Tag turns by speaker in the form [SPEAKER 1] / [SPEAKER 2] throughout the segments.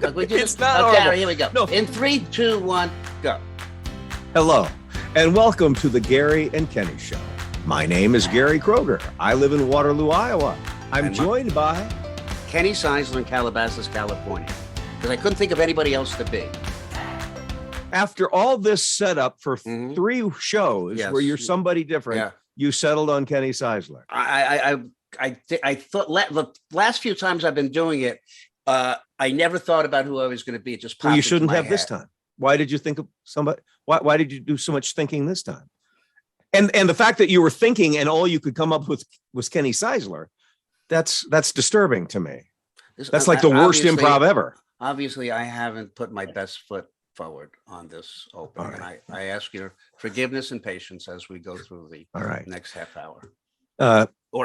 [SPEAKER 1] It's not
[SPEAKER 2] okay,
[SPEAKER 1] horrible.
[SPEAKER 2] Here we go.
[SPEAKER 1] No.
[SPEAKER 2] In 3, 2, 1, go.
[SPEAKER 1] Hello, and welcome to the Gary and Kenny Show. My name is Gary Kroeger. I live in Waterloo, Iowa. I'm joined by
[SPEAKER 2] Kenny Seisler in Calabasas, California. Because I couldn't think of anybody else to be.
[SPEAKER 1] After all this setup for 3 shows where you're somebody different, you settled on Kenny Seisler.
[SPEAKER 2] I thought the last few times I've been doing it, I never thought about who I was going to be. It just popped
[SPEAKER 1] Well, you shouldn't
[SPEAKER 2] into my
[SPEAKER 1] have this
[SPEAKER 2] head.
[SPEAKER 1] time. Why did you think of somebody? Why did you do so much thinking this time? And the fact that you were thinking and all you could come up with was Kenny Seisler, that's disturbing to me. That's like the worst improv ever.
[SPEAKER 2] Obviously, I haven't put my best foot forward on this opening.
[SPEAKER 1] Right.
[SPEAKER 2] And I ask your forgiveness and patience as we go through the next half hour.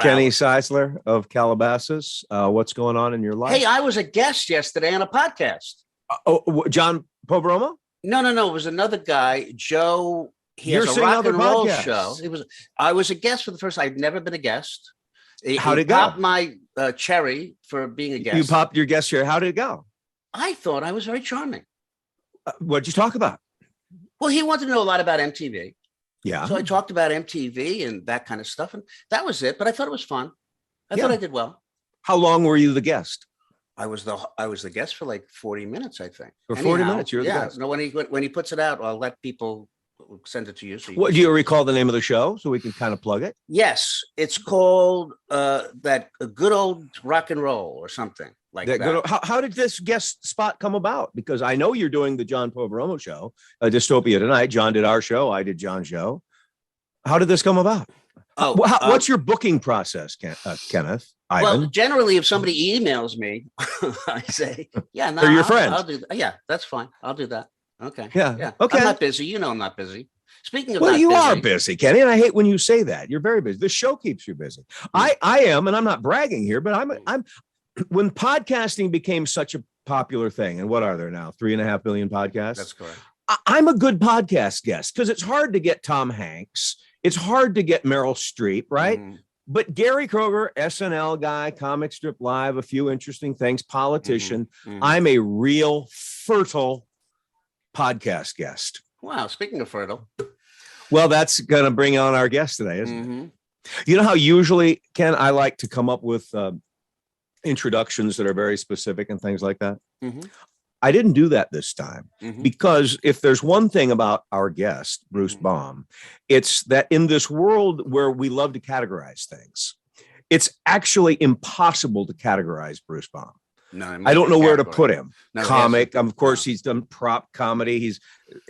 [SPEAKER 1] Kenny Seisler of Calabasas, what's going on in your life?
[SPEAKER 2] Hey, I was a guest yesterday on a podcast.
[SPEAKER 1] John Poveromo?
[SPEAKER 2] No. It was another guy, Joe. He
[SPEAKER 1] You're
[SPEAKER 2] has a
[SPEAKER 1] saying
[SPEAKER 2] rock
[SPEAKER 1] other
[SPEAKER 2] and roll
[SPEAKER 1] podcasts.
[SPEAKER 2] show. I was a guest for the first. I've never been a guest.
[SPEAKER 1] How'd it go?
[SPEAKER 2] Popped my cherry for being a guest.
[SPEAKER 1] You popped your guest chair. How did it go?
[SPEAKER 2] I thought I was very charming.
[SPEAKER 1] What'd you talk about?
[SPEAKER 2] Well, he wanted to know a lot about MTV.
[SPEAKER 1] Yeah.
[SPEAKER 2] So I talked about MTV and that kind of stuff, and that was it. But I thought it was fun. I thought I did well.
[SPEAKER 1] How long were you the guest?
[SPEAKER 2] I was the guest for like 40 minutes, I think.
[SPEAKER 1] For 40 minutes, you're the guest.
[SPEAKER 2] No, when he puts it out, I'll let people send it to you. So
[SPEAKER 1] What do you recall the name of the show so we can kind of plug it?
[SPEAKER 2] Yes, it's called that good old rock and roll or something like that.
[SPEAKER 1] How did this guest spot come about? Because I know you're doing the John Poveromo show, Dystopia Tonight. John did our show. I did John's show. How did this come about? What's your booking process, Kenneth? Ivan?
[SPEAKER 2] Well, generally, if somebody emails me, I say, "Yeah, no,
[SPEAKER 1] they're your friends."
[SPEAKER 2] I'll do that. Yeah, that's fine. I'll do that. Okay.
[SPEAKER 1] Yeah. Okay.
[SPEAKER 2] I'm not busy. You know, I'm not busy. Speaking of,
[SPEAKER 1] you are busy, Kenny, and I hate when you say that. You're very busy. This show keeps you busy. I am, and I'm not bragging here, but I'm. When podcasting became such a popular thing, and what are there now? 3.5 billion podcasts.
[SPEAKER 2] That's correct.
[SPEAKER 1] I'm a good podcast guest because it's hard to get Tom Hanks. It's hard to get Meryl Streep, right? But Gary Kroeger, SNL guy, Comic Strip Live, a few interesting things, politician. I'm a real fertile podcast guest.
[SPEAKER 2] Wow. Speaking of fertile.
[SPEAKER 1] Well, that's going to bring on our guest today, isn't it? You know how usually, Ken, I like to come up with introductions that are very specific and things like that. I didn't do that this time because if there's one thing about our guest, Bruce Baum, it's that in this world where we love to categorize things, it's actually impossible to categorize Bruce Baum. No, I don't know where to put him. Comic, of course, he's done prop comedy.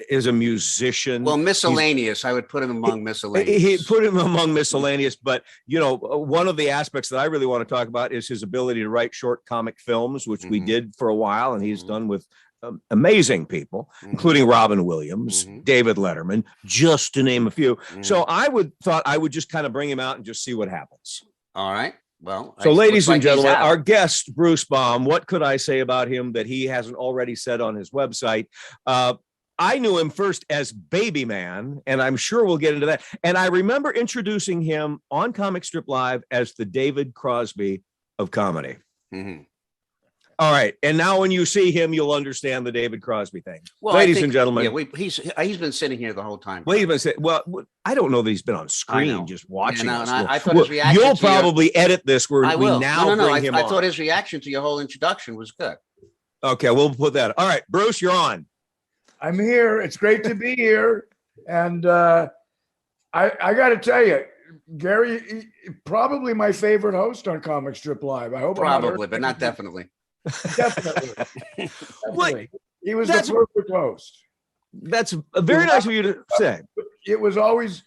[SPEAKER 1] He's a musician.
[SPEAKER 2] Well, miscellaneous. I would put him among miscellaneous.
[SPEAKER 1] He put him among miscellaneous. But, you know, one of the aspects that I really want to talk about is his ability to write short comic films, which we did for a while. And he's done with amazing people, including Robin Williams, David Letterman, just to name a few. So I thought I would just kind of bring him out and just see what happens.
[SPEAKER 2] All right. Well,
[SPEAKER 1] so ladies and gentlemen, our guest, Bruce Baum, what could I say about him that he hasn't already said on his website? I knew him first as Baby Man, and I'm sure we'll get into that. And I remember introducing him on Comic Strip Live as the David Crosby of comedy. All right. And now when you see him, you'll understand the David Crosby thing. Well, ladies and gentlemen.
[SPEAKER 2] Yeah, he's been sitting here the whole time.
[SPEAKER 1] Well, I don't know that he's been on screen just watching us.
[SPEAKER 2] I thought his reaction.
[SPEAKER 1] You'll probably edit this where we now bring him on.
[SPEAKER 2] I thought his reaction to your whole introduction was good.
[SPEAKER 1] Okay, we'll put that. All right, Bruce, you're on.
[SPEAKER 3] I'm here. It's great to be here. And I got to tell you, Gary, probably my favorite host on Comic Strip Live. I hope
[SPEAKER 2] probably, but not definitely.
[SPEAKER 3] Definitely. He was the perfect host.
[SPEAKER 1] That's very nice of you to say.
[SPEAKER 3] It was always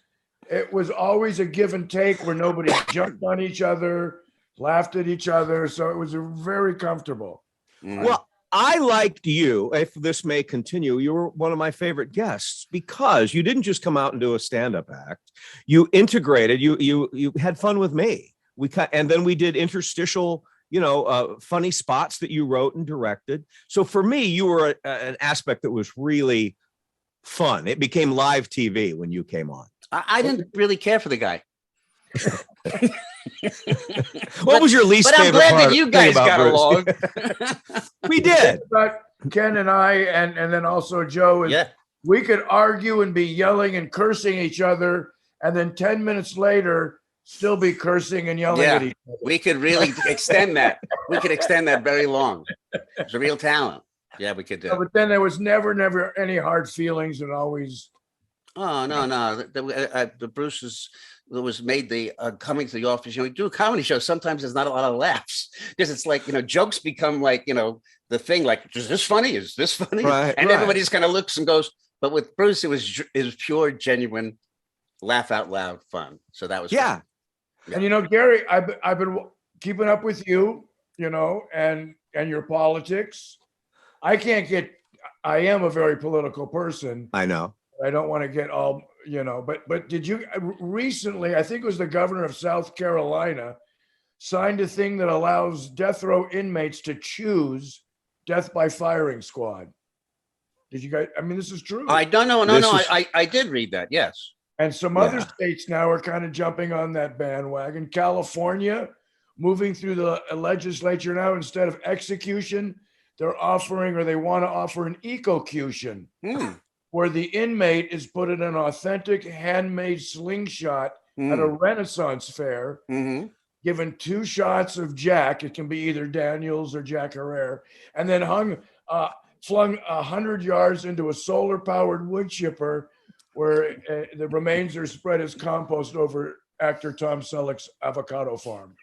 [SPEAKER 3] a give and take where nobody jumped on each other, laughed at each other. So it was very comfortable.
[SPEAKER 1] Well, I liked you. If this may continue, you were one of my favorite guests because you didn't just come out and do a stand-up act. You integrated. You had fun with me. And then we did interstitial, funny spots that you wrote and directed. So for me, you were an aspect that was really fun. It became live TV when you came on.
[SPEAKER 2] I didn't really care for the guy.
[SPEAKER 1] What was your least favorite part?
[SPEAKER 2] But I'm glad that you guys got along.
[SPEAKER 1] We did.
[SPEAKER 3] But Ken and I, and then also Joe, is we could argue and be yelling and cursing each other, and then 10 minutes later still be cursing and yelling at each other.
[SPEAKER 2] We could really extend that. We could extend that very long. It's a real talent. Yeah, we could do.
[SPEAKER 3] But then there was never any hard feelings, and always.
[SPEAKER 2] Oh no. The Bruce's was made the coming to the office. You know, we do a comedy show. Sometimes there's not a lot of laughs because it's like, you know, jokes become like, you know, the thing. Like, is this funny? Is this funny?
[SPEAKER 1] Right,
[SPEAKER 2] and everybody just kind of looks and goes. But with Bruce, it was pure, genuine, laugh out loud fun. So that was
[SPEAKER 3] fun. And you know, Gary, I've been keeping up with you, you know, and your politics. I am a very political person.
[SPEAKER 1] I know.
[SPEAKER 3] I don't want to get all, you know, but did you recently, I think it was the governor of South Carolina, signed a thing that allows death row inmates to choose death by firing squad. Did you guys, I mean, this is true.
[SPEAKER 2] I don't know. No, I did read that. Yes.
[SPEAKER 3] And some other states now are kind of jumping on that bandwagon. California, moving through the legislature now, instead of execution, they're offering, or they want to offer, an ecocution, where the inmate is put in an authentic handmade slingshot at a Renaissance fair, given 2 shots of Jack. It can be either Daniels or Jack Herrera, and then flung 100 yards into a solar-powered wood chipper, where the remains are spread as compost over actor Tom Selleck's avocado farm.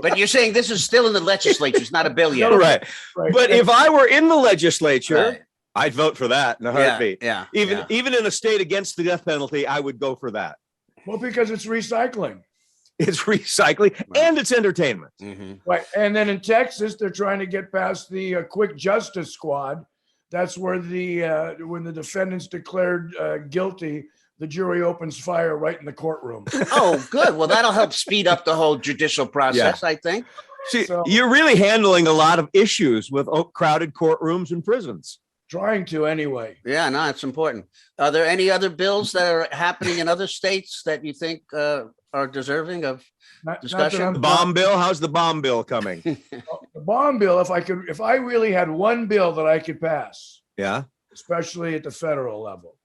[SPEAKER 2] But you're saying this is still in the legislature. It's not a bill yet.
[SPEAKER 1] Right. But if I were in the legislature, I'd vote for that in a heartbeat.
[SPEAKER 2] Yeah.
[SPEAKER 1] Even in a state against the death penalty, I would go for that.
[SPEAKER 3] Well, because it's recycling.
[SPEAKER 1] It's recycling and it's entertainment.
[SPEAKER 3] Right. And then in Texas, they're trying to get past the quick justice squad. That's where when the defendant's declared guilty, the jury opens fire right in the courtroom.
[SPEAKER 2] Oh, good. Well, that'll help speed up the whole judicial process, I think.
[SPEAKER 1] See, you're really handling a lot of issues with crowded courtrooms and prisons.
[SPEAKER 3] Trying to, anyway.
[SPEAKER 2] Yeah, no, it's important. Are there any other bills that are happening in other states that you think are deserving of discussion?
[SPEAKER 1] The bomb bill? How's the bomb bill coming?
[SPEAKER 3] The bomb bill, if I really had one bill that I could pass, especially at the federal level,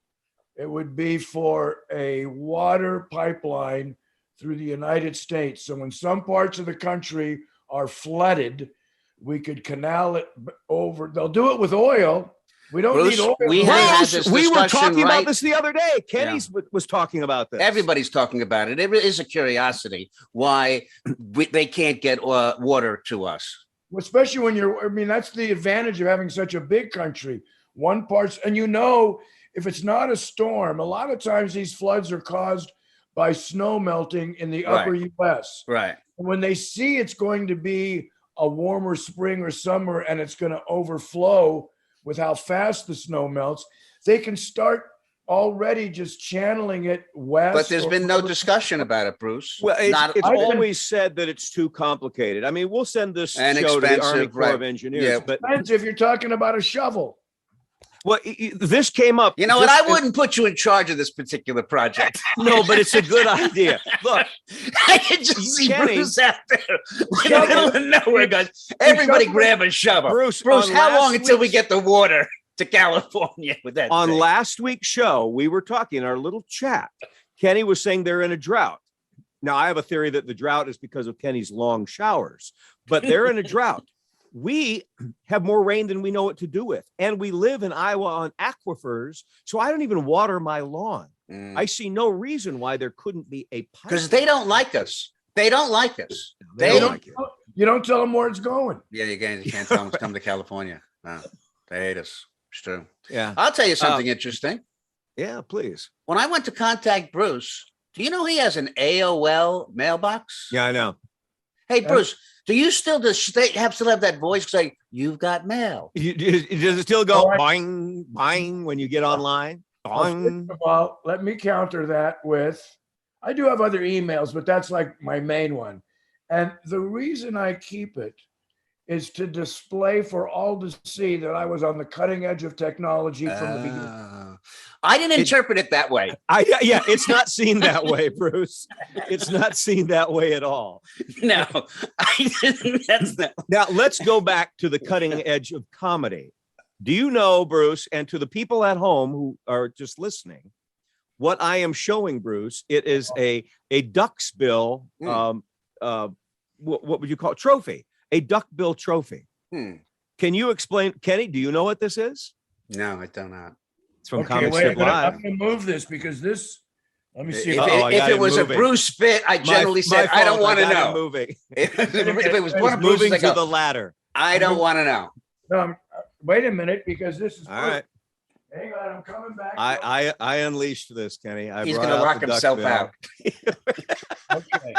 [SPEAKER 3] it would be for a water pipeline through the United States. So when some parts of the country are flooded, we could canal it over. They'll do it with oil. We don't need oil.
[SPEAKER 1] We were talking about this the other day. Kenny was talking about this.
[SPEAKER 2] Everybody's talking about it. It is a curiosity why they can't get water to us.
[SPEAKER 3] Well, especially when that's the advantage of having such a big country. And if it's not a storm, a lot of times these floods are caused by snow melting in the upper U.S.
[SPEAKER 2] Right.
[SPEAKER 3] And when they see it's going to be a warmer spring or summer and it's going to overflow with how fast the snow melts, they can start already just channeling it west.
[SPEAKER 2] But there's been no discussion about it, Bruce.
[SPEAKER 1] Well, it's always said that it's too complicated. I mean, we'll send this show to the Army Corps of Engineers. But
[SPEAKER 3] if you're talking about a shovel.
[SPEAKER 1] Well, this came up.
[SPEAKER 2] You know what? I wouldn't put you in charge of this particular project.
[SPEAKER 1] No, but it's a good idea. Look,
[SPEAKER 2] I can just see Bruce out there in the middle of nowhere. Guys, everybody grab a shovel. Bruce, how long until we get the water to California with that?
[SPEAKER 1] On last week's show, we were talking in our little chat. Kenny was saying they're in a drought. Now, I have a theory that the drought is because of Kenny's long showers, but they're in a drought. We have more rain than we know what to do with. And we live in Iowa on aquifers, so I don't even water my lawn. I see no reason why there couldn't be a pipe.
[SPEAKER 2] Because they don't like us. They don't like us.
[SPEAKER 1] They don't like it.
[SPEAKER 3] You don't tell them where it's going.
[SPEAKER 2] Yeah, you can't tell them it's coming to California. No, they hate us. It's true.
[SPEAKER 1] Yeah.
[SPEAKER 2] I'll tell you something interesting.
[SPEAKER 1] Yeah, please.
[SPEAKER 2] When I went to contact Bruce, do you know he has an AOL mailbox?
[SPEAKER 1] Yeah, I know.
[SPEAKER 2] Hey, Bruce, do you still have that voice say, "You've got mail"?
[SPEAKER 1] Does it still go boing, boing when you get online? Boing.
[SPEAKER 3] First of all, let me counter that with, I do have other emails, but that's like my main one. And the reason I keep it is to display for all to see that I was on the cutting edge of technology from the beginning.
[SPEAKER 2] I didn't interpret it that way.
[SPEAKER 1] It's not seen that way, Bruce. It's not seen that way at all.
[SPEAKER 2] No, I didn't. That's not.
[SPEAKER 1] Now let's go back to the cutting edge of comedy. Do you know, Bruce, and to the people at home who are just listening, what I am showing, Bruce, it is a duckbill, what would you call it? Trophy, a duckbill trophy. Can you explain, Kenny, do you know what this is?
[SPEAKER 2] No, I do not.
[SPEAKER 1] It's from
[SPEAKER 3] Okay,
[SPEAKER 1] Comic
[SPEAKER 3] wait,
[SPEAKER 1] Strip
[SPEAKER 3] I'm
[SPEAKER 1] Live.
[SPEAKER 3] going to move this because this, let me see.
[SPEAKER 2] If it was a Bruce bit, I generally said, I don't want to know.
[SPEAKER 1] Moving.
[SPEAKER 2] If it was one of
[SPEAKER 1] Moving
[SPEAKER 2] Bruce's,
[SPEAKER 1] to the ladder.
[SPEAKER 2] I don't want to know.
[SPEAKER 3] Wait a minute, because this is
[SPEAKER 1] All right.
[SPEAKER 3] Hang on, I'm coming back.
[SPEAKER 1] I unleashed this, Kenny.
[SPEAKER 2] He's going to lock himself out.
[SPEAKER 3] Okay.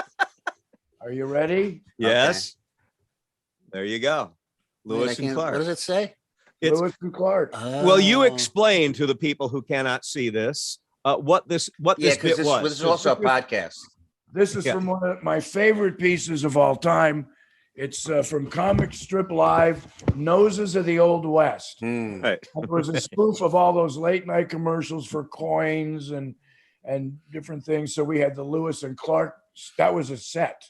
[SPEAKER 3] Are you ready?
[SPEAKER 1] Yes. Okay. There you go. Lewis and Clark.
[SPEAKER 2] What does it say?
[SPEAKER 3] Lewis and Clark.
[SPEAKER 1] Well, you explain to the people who cannot see this what this bit was.
[SPEAKER 2] This is also a podcast.
[SPEAKER 3] This is from one of my favorite pieces of all time. It's from Comic Strip Live, Noses of the Old West.
[SPEAKER 1] Right.
[SPEAKER 3] It was a spoof of all those late night commercials for coins and different things. So we had the Lewis and Clark. That was a set.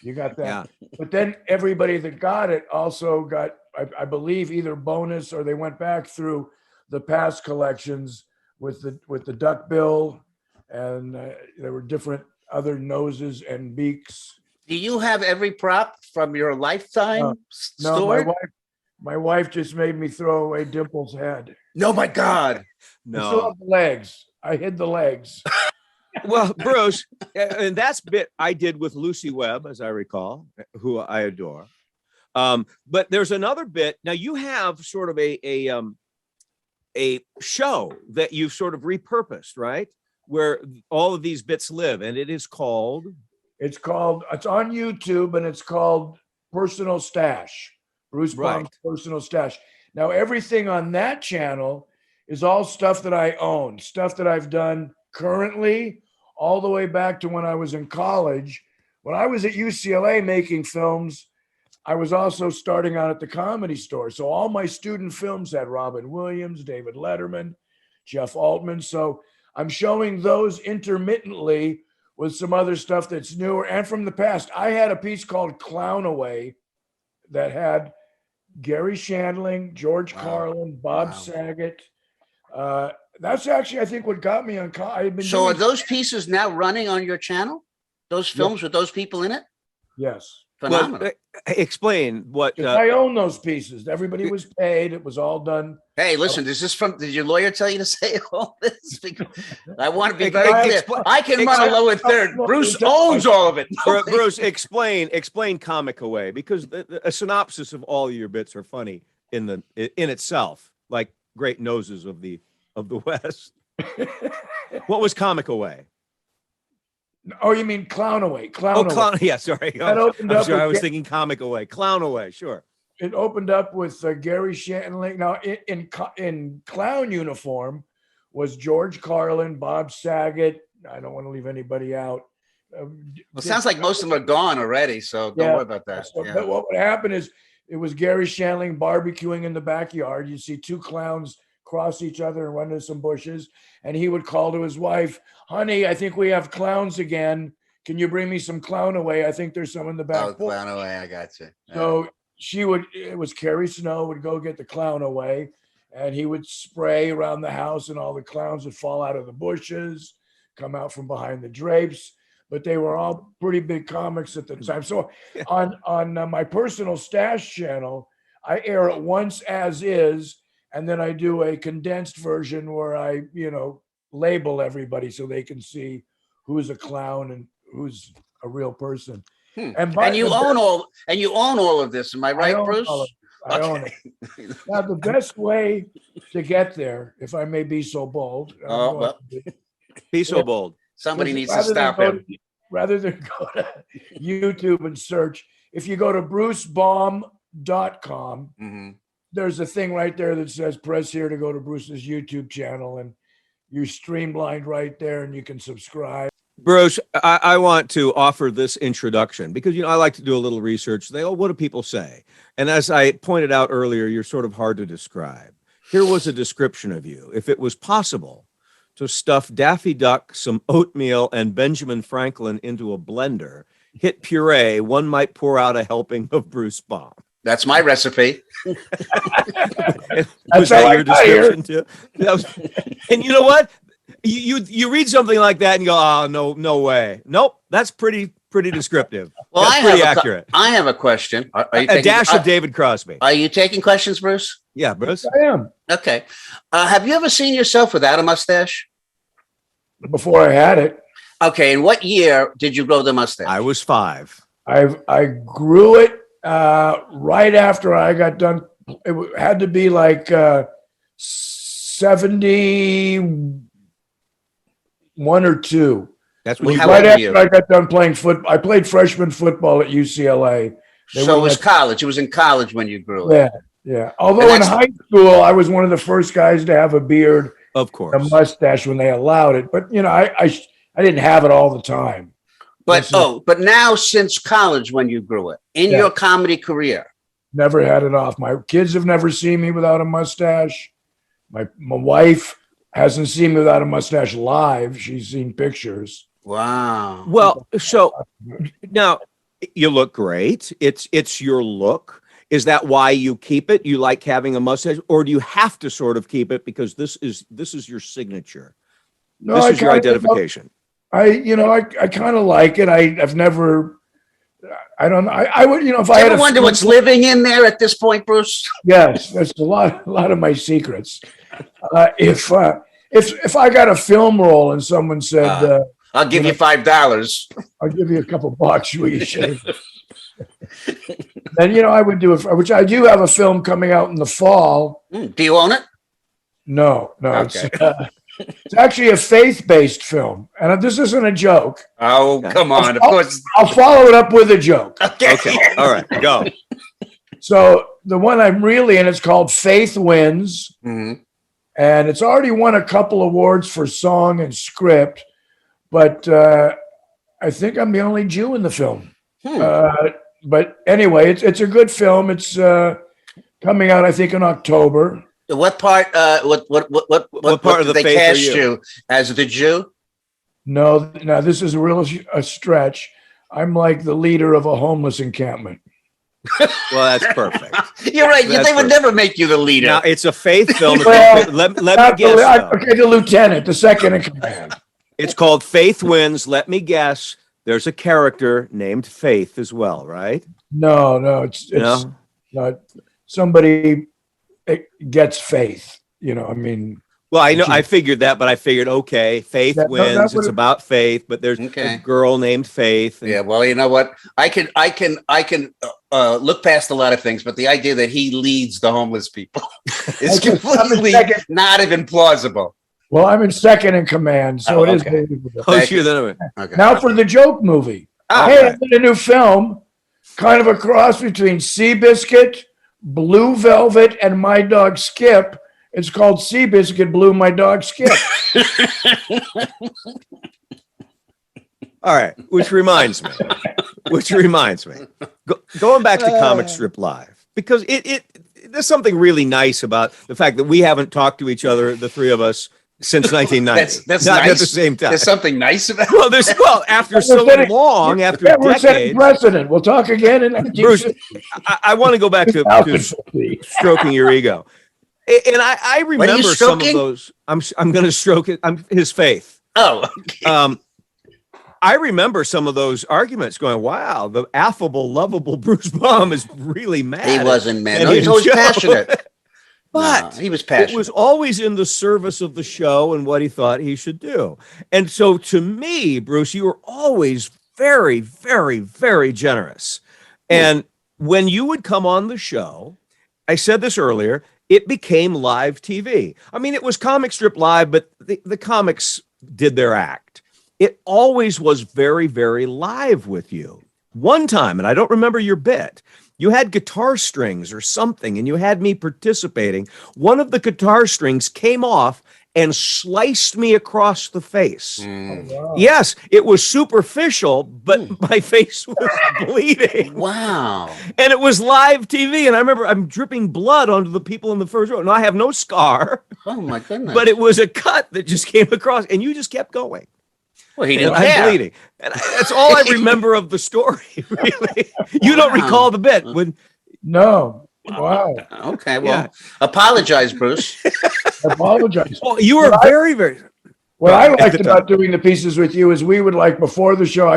[SPEAKER 3] You got that.
[SPEAKER 1] Yeah.
[SPEAKER 3] But then everybody that got it also got, I believe, either bonus or they went back through the past collections with the duckbill, and there were different other noses and beaks.
[SPEAKER 2] Do you have every prop from your lifetime stored?
[SPEAKER 3] No, my wife just made me throw away Dimple's head.
[SPEAKER 2] No, my God.
[SPEAKER 3] I still have the legs. I hid the legs.
[SPEAKER 1] Well, Bruce, and that's bit I did with Lucy Webb, as I recall, who I adore. But there's another bit. Now you have sort of a show that you've sort of repurposed, right? Where all of these bits live, and it is called. It's
[SPEAKER 3] on YouTube, and it's called Personal Stash. Bruce Baum's Personal Stash. Now everything on that channel is all stuff that I own, stuff that I've done currently, all the way back to when I was in college. When I was at UCLA making films, I was also starting out at the Comedy Store. So all my student films had Robin Williams, David Letterman, Jeff Altman. So I'm showing those intermittently with some other stuff that's newer and from the past. I had a piece called Clown Away that had Gary Shandling, George Carlin, Bob Saget. That's actually, I think, what got me on. So
[SPEAKER 2] are those pieces now running on your channel? Those films with those people in it?
[SPEAKER 3] Yes.
[SPEAKER 2] Phenomenal.
[SPEAKER 1] Well, explain what
[SPEAKER 3] I own those pieces. Everybody was paid. It was all done.
[SPEAKER 2] Hey, listen, did your lawyer tell you to say all this? I want to be very clear. I can run a lower third. Bruce owns all of it.
[SPEAKER 1] Bruce, explain Comic Away, because a synopsis of all of your bits are funny in itself, like great noses of the West. What was Comic Away?
[SPEAKER 3] Oh, you mean Clown Away? Clown Away.
[SPEAKER 1] Yeah, sorry. I'm sorry. I was thinking Comic Away. Clown Away, sure.
[SPEAKER 3] It opened up with Gary Shandling. Now, in clown uniform was George Carlin, Bob Saget. I don't want to leave anybody out.
[SPEAKER 2] Well, it sounds like most of them are gone already, so don't worry about that.
[SPEAKER 3] So, but what would happen is it was Gary Shandling barbecuing in the backyard. You see two clowns cross each other and run into some bushes, and he would call to his wife, "Honey, I think we have clowns again. Can you bring me some Clown Away? I think there's some in the back."
[SPEAKER 2] Oh, Clown Away, I got you.
[SPEAKER 3] So it was Carrie Snow would go get the Clown Away, and he would spray around the house, and all the clowns would fall out of the bushes, come out from behind the drapes. But they were all pretty big comics at the time. So on my Personal Stash channel, I air it once as is, and then I do a condensed version where I, label everybody so they can see who's a clown and who's a real person.
[SPEAKER 2] And you own all of this. Am I right, Bruce?
[SPEAKER 3] I own it. Now, the best way to get there, if I may be so bold,
[SPEAKER 1] be so bold.
[SPEAKER 2] Somebody needs to stop him.
[SPEAKER 3] Rather than go to YouTube and search, if you go to brucebaum.com, there's a thing right there that says press here to go to Bruce's YouTube channel, and you're streamlined right there and you can subscribe.
[SPEAKER 1] Bruce, I want to offer this introduction because, I like to do a little research. What do people say? And as I pointed out earlier, you're sort of hard to describe. Here was a description of you. If it was possible to stuff Daffy Duck, some oatmeal, and Benjamin Franklin into a blender, hit puree, one might pour out a helping of Bruce Baum.
[SPEAKER 2] That's my recipe.
[SPEAKER 1] Was
[SPEAKER 3] That's
[SPEAKER 1] that
[SPEAKER 3] how
[SPEAKER 1] your
[SPEAKER 3] I got here.
[SPEAKER 1] description too? And you know what? You read something like that and you go, oh, no way. Nope, that's pretty descriptive.
[SPEAKER 2] Well,
[SPEAKER 1] that's pretty accurate.
[SPEAKER 2] I have a question. Are you
[SPEAKER 1] A dash of David Crosby.
[SPEAKER 2] Are you taking questions, Bruce?
[SPEAKER 1] Yeah, Bruce.
[SPEAKER 3] I am.
[SPEAKER 2] Okay. Have you ever seen yourself without a mustache?
[SPEAKER 3] Before I had it,
[SPEAKER 2] Okay. In what year did you grow the mustache?
[SPEAKER 1] I was 5.
[SPEAKER 3] I grew it right after I got done. It had to be like 71 or 2.
[SPEAKER 1] That's
[SPEAKER 2] Well,
[SPEAKER 1] when
[SPEAKER 2] how
[SPEAKER 1] you
[SPEAKER 2] old
[SPEAKER 3] Right
[SPEAKER 2] were you?
[SPEAKER 3] after I got done playing football. I played freshman football at UCLA.
[SPEAKER 2] So it was college. It was in college when you grew it.
[SPEAKER 3] Yeah, yeah. Although in high school, I was one of the first guys to have a beard,
[SPEAKER 1] of
[SPEAKER 3] a
[SPEAKER 1] course.
[SPEAKER 3] mustache when they allowed it. But I didn't have it all the time.
[SPEAKER 2] But but now since college when you grew it, in
[SPEAKER 3] Yeah.
[SPEAKER 2] your comedy career,
[SPEAKER 3] Never had it off. My kids have never seen me without a mustache. My wife hasn't seen me without a mustache live. She's seen pictures.
[SPEAKER 2] wow.
[SPEAKER 1] Well, so now you look great. It's your look. Is that why you keep it? You like having a mustache, or do you have to sort of keep it because this is your signature?
[SPEAKER 3] No,
[SPEAKER 1] This
[SPEAKER 3] I
[SPEAKER 1] is your
[SPEAKER 3] kinda-
[SPEAKER 1] identification.
[SPEAKER 3] I kind of like it. I've never. I don't know. I would, if I
[SPEAKER 2] I
[SPEAKER 3] had
[SPEAKER 2] ever wonder what's living in there at this point, Bruce?
[SPEAKER 3] Yes, that's a lot of my secrets. If I got a film role and someone said,
[SPEAKER 2] I'll give you $5.
[SPEAKER 3] "I'll give you a couple bucks, will you shave?" Then I would do it. Which I do have a film coming out in the fall.
[SPEAKER 2] Do you own it?
[SPEAKER 3] No,
[SPEAKER 2] Okay.
[SPEAKER 3] it's actually a faith-based film, and this isn't a joke.
[SPEAKER 2] Oh, come on. Of course.
[SPEAKER 3] I'll follow it up with a joke.
[SPEAKER 1] Okay. All right. Go.
[SPEAKER 3] So the one I'm really in is called Faith Wins.
[SPEAKER 2] Mhm.
[SPEAKER 3] And it's already won a couple awards for song and script, but I think I'm the only Jew in the film. But anyway, it's a good film. It's coming out, I think, in October.
[SPEAKER 2] What part? What
[SPEAKER 1] part of
[SPEAKER 2] did
[SPEAKER 1] the
[SPEAKER 2] they
[SPEAKER 1] faith are
[SPEAKER 2] cast
[SPEAKER 1] you?
[SPEAKER 2] you as the Jew?
[SPEAKER 3] No, now this is a stretch. I'm like the leader of a homeless encampment.
[SPEAKER 1] Well, that's perfect.
[SPEAKER 2] You're right.
[SPEAKER 1] That's
[SPEAKER 2] They would
[SPEAKER 1] perfect.
[SPEAKER 2] never make you the leader.
[SPEAKER 1] Now it's a faith film.
[SPEAKER 3] Well,
[SPEAKER 1] let me
[SPEAKER 3] Not
[SPEAKER 1] guess. though.
[SPEAKER 3] okay, the lieutenant, the second in command.
[SPEAKER 1] It's called Faith Wins. Let me guess. There's a character named Faith as well, right?
[SPEAKER 3] No, it's
[SPEAKER 1] No.
[SPEAKER 3] not somebody gets faith. I mean,
[SPEAKER 1] Well, I know. I figured that, but I figured, okay, Faith
[SPEAKER 3] That
[SPEAKER 1] wins. It's
[SPEAKER 3] would've-
[SPEAKER 1] about faith, but there's
[SPEAKER 2] Okay.
[SPEAKER 1] a girl named Faith. and-
[SPEAKER 2] Yeah, well, you know what? I can look past a lot of things, but the idea that he leads the homeless people is
[SPEAKER 3] I'm in
[SPEAKER 2] completely
[SPEAKER 3] second.
[SPEAKER 2] not even plausible.
[SPEAKER 3] well, I'm in second in command, so
[SPEAKER 2] Oh,
[SPEAKER 3] it is
[SPEAKER 2] okay.
[SPEAKER 3] believable.
[SPEAKER 1] Oh,
[SPEAKER 2] Thank
[SPEAKER 1] sure.
[SPEAKER 2] you.
[SPEAKER 1] Then
[SPEAKER 2] Okay.
[SPEAKER 3] Now for the joke movie.
[SPEAKER 2] Oh,
[SPEAKER 3] Hey,
[SPEAKER 1] okay.
[SPEAKER 3] I did a new film, kind of a cross between Seabiscuit, Blue Velvet, and My Dog Skip. It's called Seabiscuit Blue, My Dog Skip.
[SPEAKER 1] All right. Which reminds me. Going back to Comic Strip Live, because there's something really nice about the fact that we haven't talked to each other, the three of us, since 1990.
[SPEAKER 2] That's
[SPEAKER 1] Not
[SPEAKER 2] nice.
[SPEAKER 1] at the same time.
[SPEAKER 2] There's something nice about it.
[SPEAKER 1] Well, after so
[SPEAKER 3] setting-
[SPEAKER 1] long, after
[SPEAKER 3] Yeah, we're setting
[SPEAKER 1] decades.
[SPEAKER 3] precedent. We'll talk again in
[SPEAKER 1] Bruce, I want to go back to
[SPEAKER 3] 1950.
[SPEAKER 1] stroking your ego. And I remember some of
[SPEAKER 2] stroking?
[SPEAKER 1] those. I'm going to stroke it. His faith.
[SPEAKER 2] Oh, okay.
[SPEAKER 1] I remember some of those arguments going, wow, the affable, lovable Bruce Baum is really mad.
[SPEAKER 2] He wasn't mad.
[SPEAKER 1] at
[SPEAKER 2] No, he was always
[SPEAKER 1] Joe.
[SPEAKER 2] passionate.
[SPEAKER 1] But
[SPEAKER 2] No, he was passionate.
[SPEAKER 1] it was always in the service of the show and what he thought he should do. And so to me, Bruce, you were always very, very, very generous. And when you would come on the show, I said this earlier, it became live TV. I mean, it was Comic Strip Live, but the comics did their act. It always was very, very live with you. One time, and I don't remember your bit, you had guitar strings or something, and you had me participating. One of the guitar strings came off and sliced me across the face.
[SPEAKER 3] Wow.
[SPEAKER 1] Yes, it was superficial, but my face was bleeding.
[SPEAKER 2] Wow.
[SPEAKER 1] And it was live TV. And I remember I'm dripping blood onto the people in the first row. Now I have no scar,
[SPEAKER 2] Oh my goodness.
[SPEAKER 1] but it was a cut that just came across, and you just kept going.
[SPEAKER 2] well, he
[SPEAKER 1] And
[SPEAKER 2] didn't
[SPEAKER 1] I'm
[SPEAKER 2] care.
[SPEAKER 1] bleeding. And that's all I remember of the story, really. You don't recall the bit when
[SPEAKER 3] No. Wow.
[SPEAKER 2] Okay. Well, apologize, Bruce.
[SPEAKER 3] I apologize.
[SPEAKER 1] Well, you were very, very.
[SPEAKER 3] What I liked about doing the pieces with you is we would like before the show,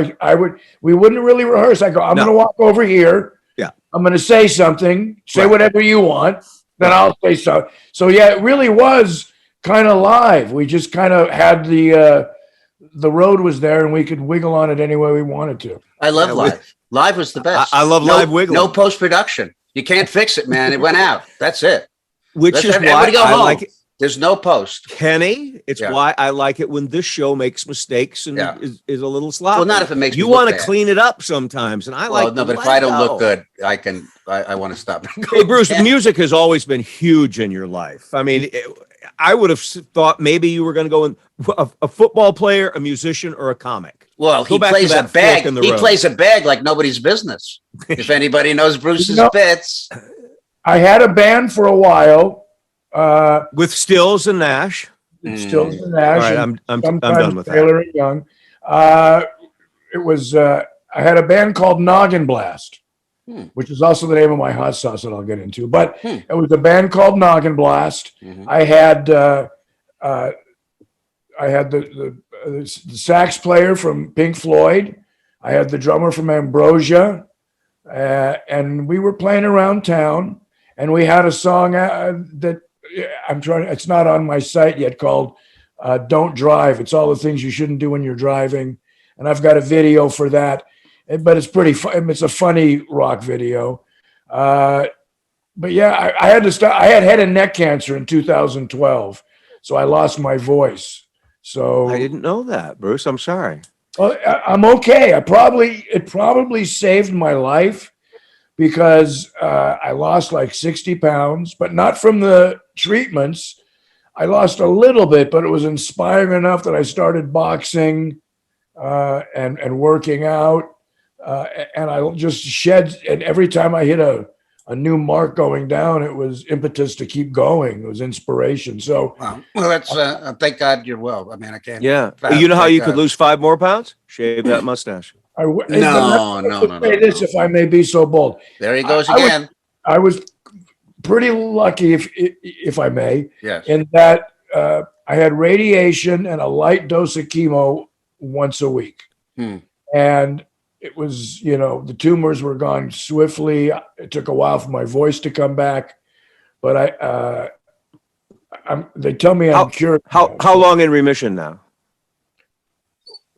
[SPEAKER 3] we wouldn't really rehearse. I go, I'm going to walk over here.
[SPEAKER 1] Yeah.
[SPEAKER 3] I'm going to say something, say whatever you want. Then I'll say so. So yeah, it really was kind of live. We just kind of had the road was there and we could wiggle on it any way we wanted to.
[SPEAKER 2] I love live. Live was the best.
[SPEAKER 1] I love live wiggling.
[SPEAKER 2] No post-production. You can't fix it, man. It went out. That's it.
[SPEAKER 1] Which is why
[SPEAKER 2] go
[SPEAKER 1] I
[SPEAKER 2] home.
[SPEAKER 1] like it.
[SPEAKER 2] There's no post.
[SPEAKER 1] Kenny, it's why I like it when this show makes mistakes and is a little sloppy.
[SPEAKER 2] Well, not if it makes
[SPEAKER 1] you want to clean it up sometimes, and I like.
[SPEAKER 2] No, but if I don't look good, I want to stop.
[SPEAKER 1] Hey, Bruce, music has always been huge in your life. I mean, I would have thought maybe you were going to go in a football player, a musician, or a comic.
[SPEAKER 2] Well, he plays a bag. He plays a bag like nobody's business. If anybody knows Bruce's bits,
[SPEAKER 3] I had a band for a while.
[SPEAKER 1] With Stills and Nash.
[SPEAKER 3] Stills and Nash.
[SPEAKER 1] All right, I'm done with
[SPEAKER 3] Taylor and Young. It was I had a band called Noggin Blast, which is also the name of my hot sauce that I'll get into. But it was a band called Noggin Blast. I had the sax player from Pink Floyd. I had the drummer from Ambrosia, and we were playing around town. And we had a song that it's not on my site yet, called Don't Drive. It's all the things you shouldn't do when you're driving. And I've got a video for that, but it's pretty fun. It's a funny rock video. But yeah, I had to stop. I had head and neck cancer in 2012. So I lost my voice. So
[SPEAKER 1] I didn't know that, Bruce. I'm sorry.
[SPEAKER 3] Well, I'm okay. It probably saved my life, because I lost like 60 pounds, but not from the treatments. I lost a little bit, but it was inspiring enough that I started boxing and working out. And I just shed, and every time I hit a new mark going down, it was impetus to keep going. It was inspiration. So,
[SPEAKER 2] wow. Well, that's thank God you're well. I mean, I can't.
[SPEAKER 1] Yeah. You know how you could lose 5 more pounds? Shave that mustache.
[SPEAKER 2] No.
[SPEAKER 3] Say this, if I may be so bold.
[SPEAKER 2] There he goes again.
[SPEAKER 3] I was pretty lucky, if I may,
[SPEAKER 2] yes,
[SPEAKER 3] in that I had radiation and a light dose of chemo once a week, and it was, the tumors were gone swiftly. It took a while for my voice to come back, but they tell me I'm cured.
[SPEAKER 1] How long in remission now?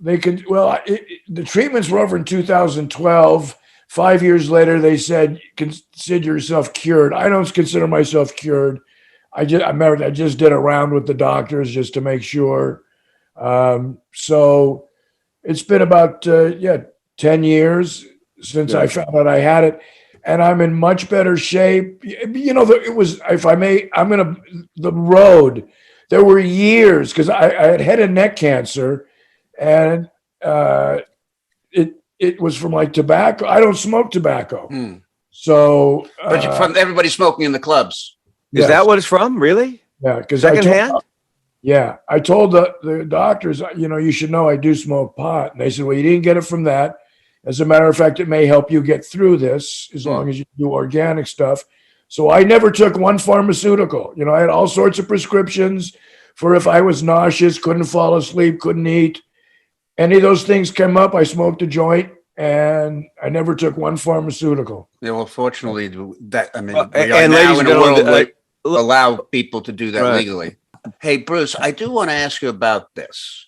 [SPEAKER 3] They could, the treatments were over in 2012. 5 years later, they said, consider yourself cured. I don't consider myself cured. I just did a round with the doctors just to make sure. So it's been about, 10 years since I found out I had it, and I'm in much better shape. It was, if I may, the road, there were years, because I had head and neck cancer. And it was from like tobacco. I don't smoke tobacco. So,
[SPEAKER 2] but from everybody smoking in the clubs.
[SPEAKER 1] Is that what it's from? Really?
[SPEAKER 3] Yeah. Because
[SPEAKER 1] secondhand.
[SPEAKER 3] I told the doctors, you should know I do smoke pot, and they said, well, you didn't get it from that. As a matter of fact, it may help you get through this as long as you do organic stuff. So I never took one pharmaceutical. I had all sorts of prescriptions for if I was nauseous, couldn't fall asleep, couldn't eat. Any of those things came up, I smoked a joint, and I never took one pharmaceutical.
[SPEAKER 2] Yeah, well, fortunately, we are
[SPEAKER 1] and
[SPEAKER 2] now
[SPEAKER 1] ladies
[SPEAKER 2] in
[SPEAKER 1] and
[SPEAKER 2] a world
[SPEAKER 1] gentlemen,
[SPEAKER 2] that allow people to do that legally. Hey, Bruce, I do want to ask you about this.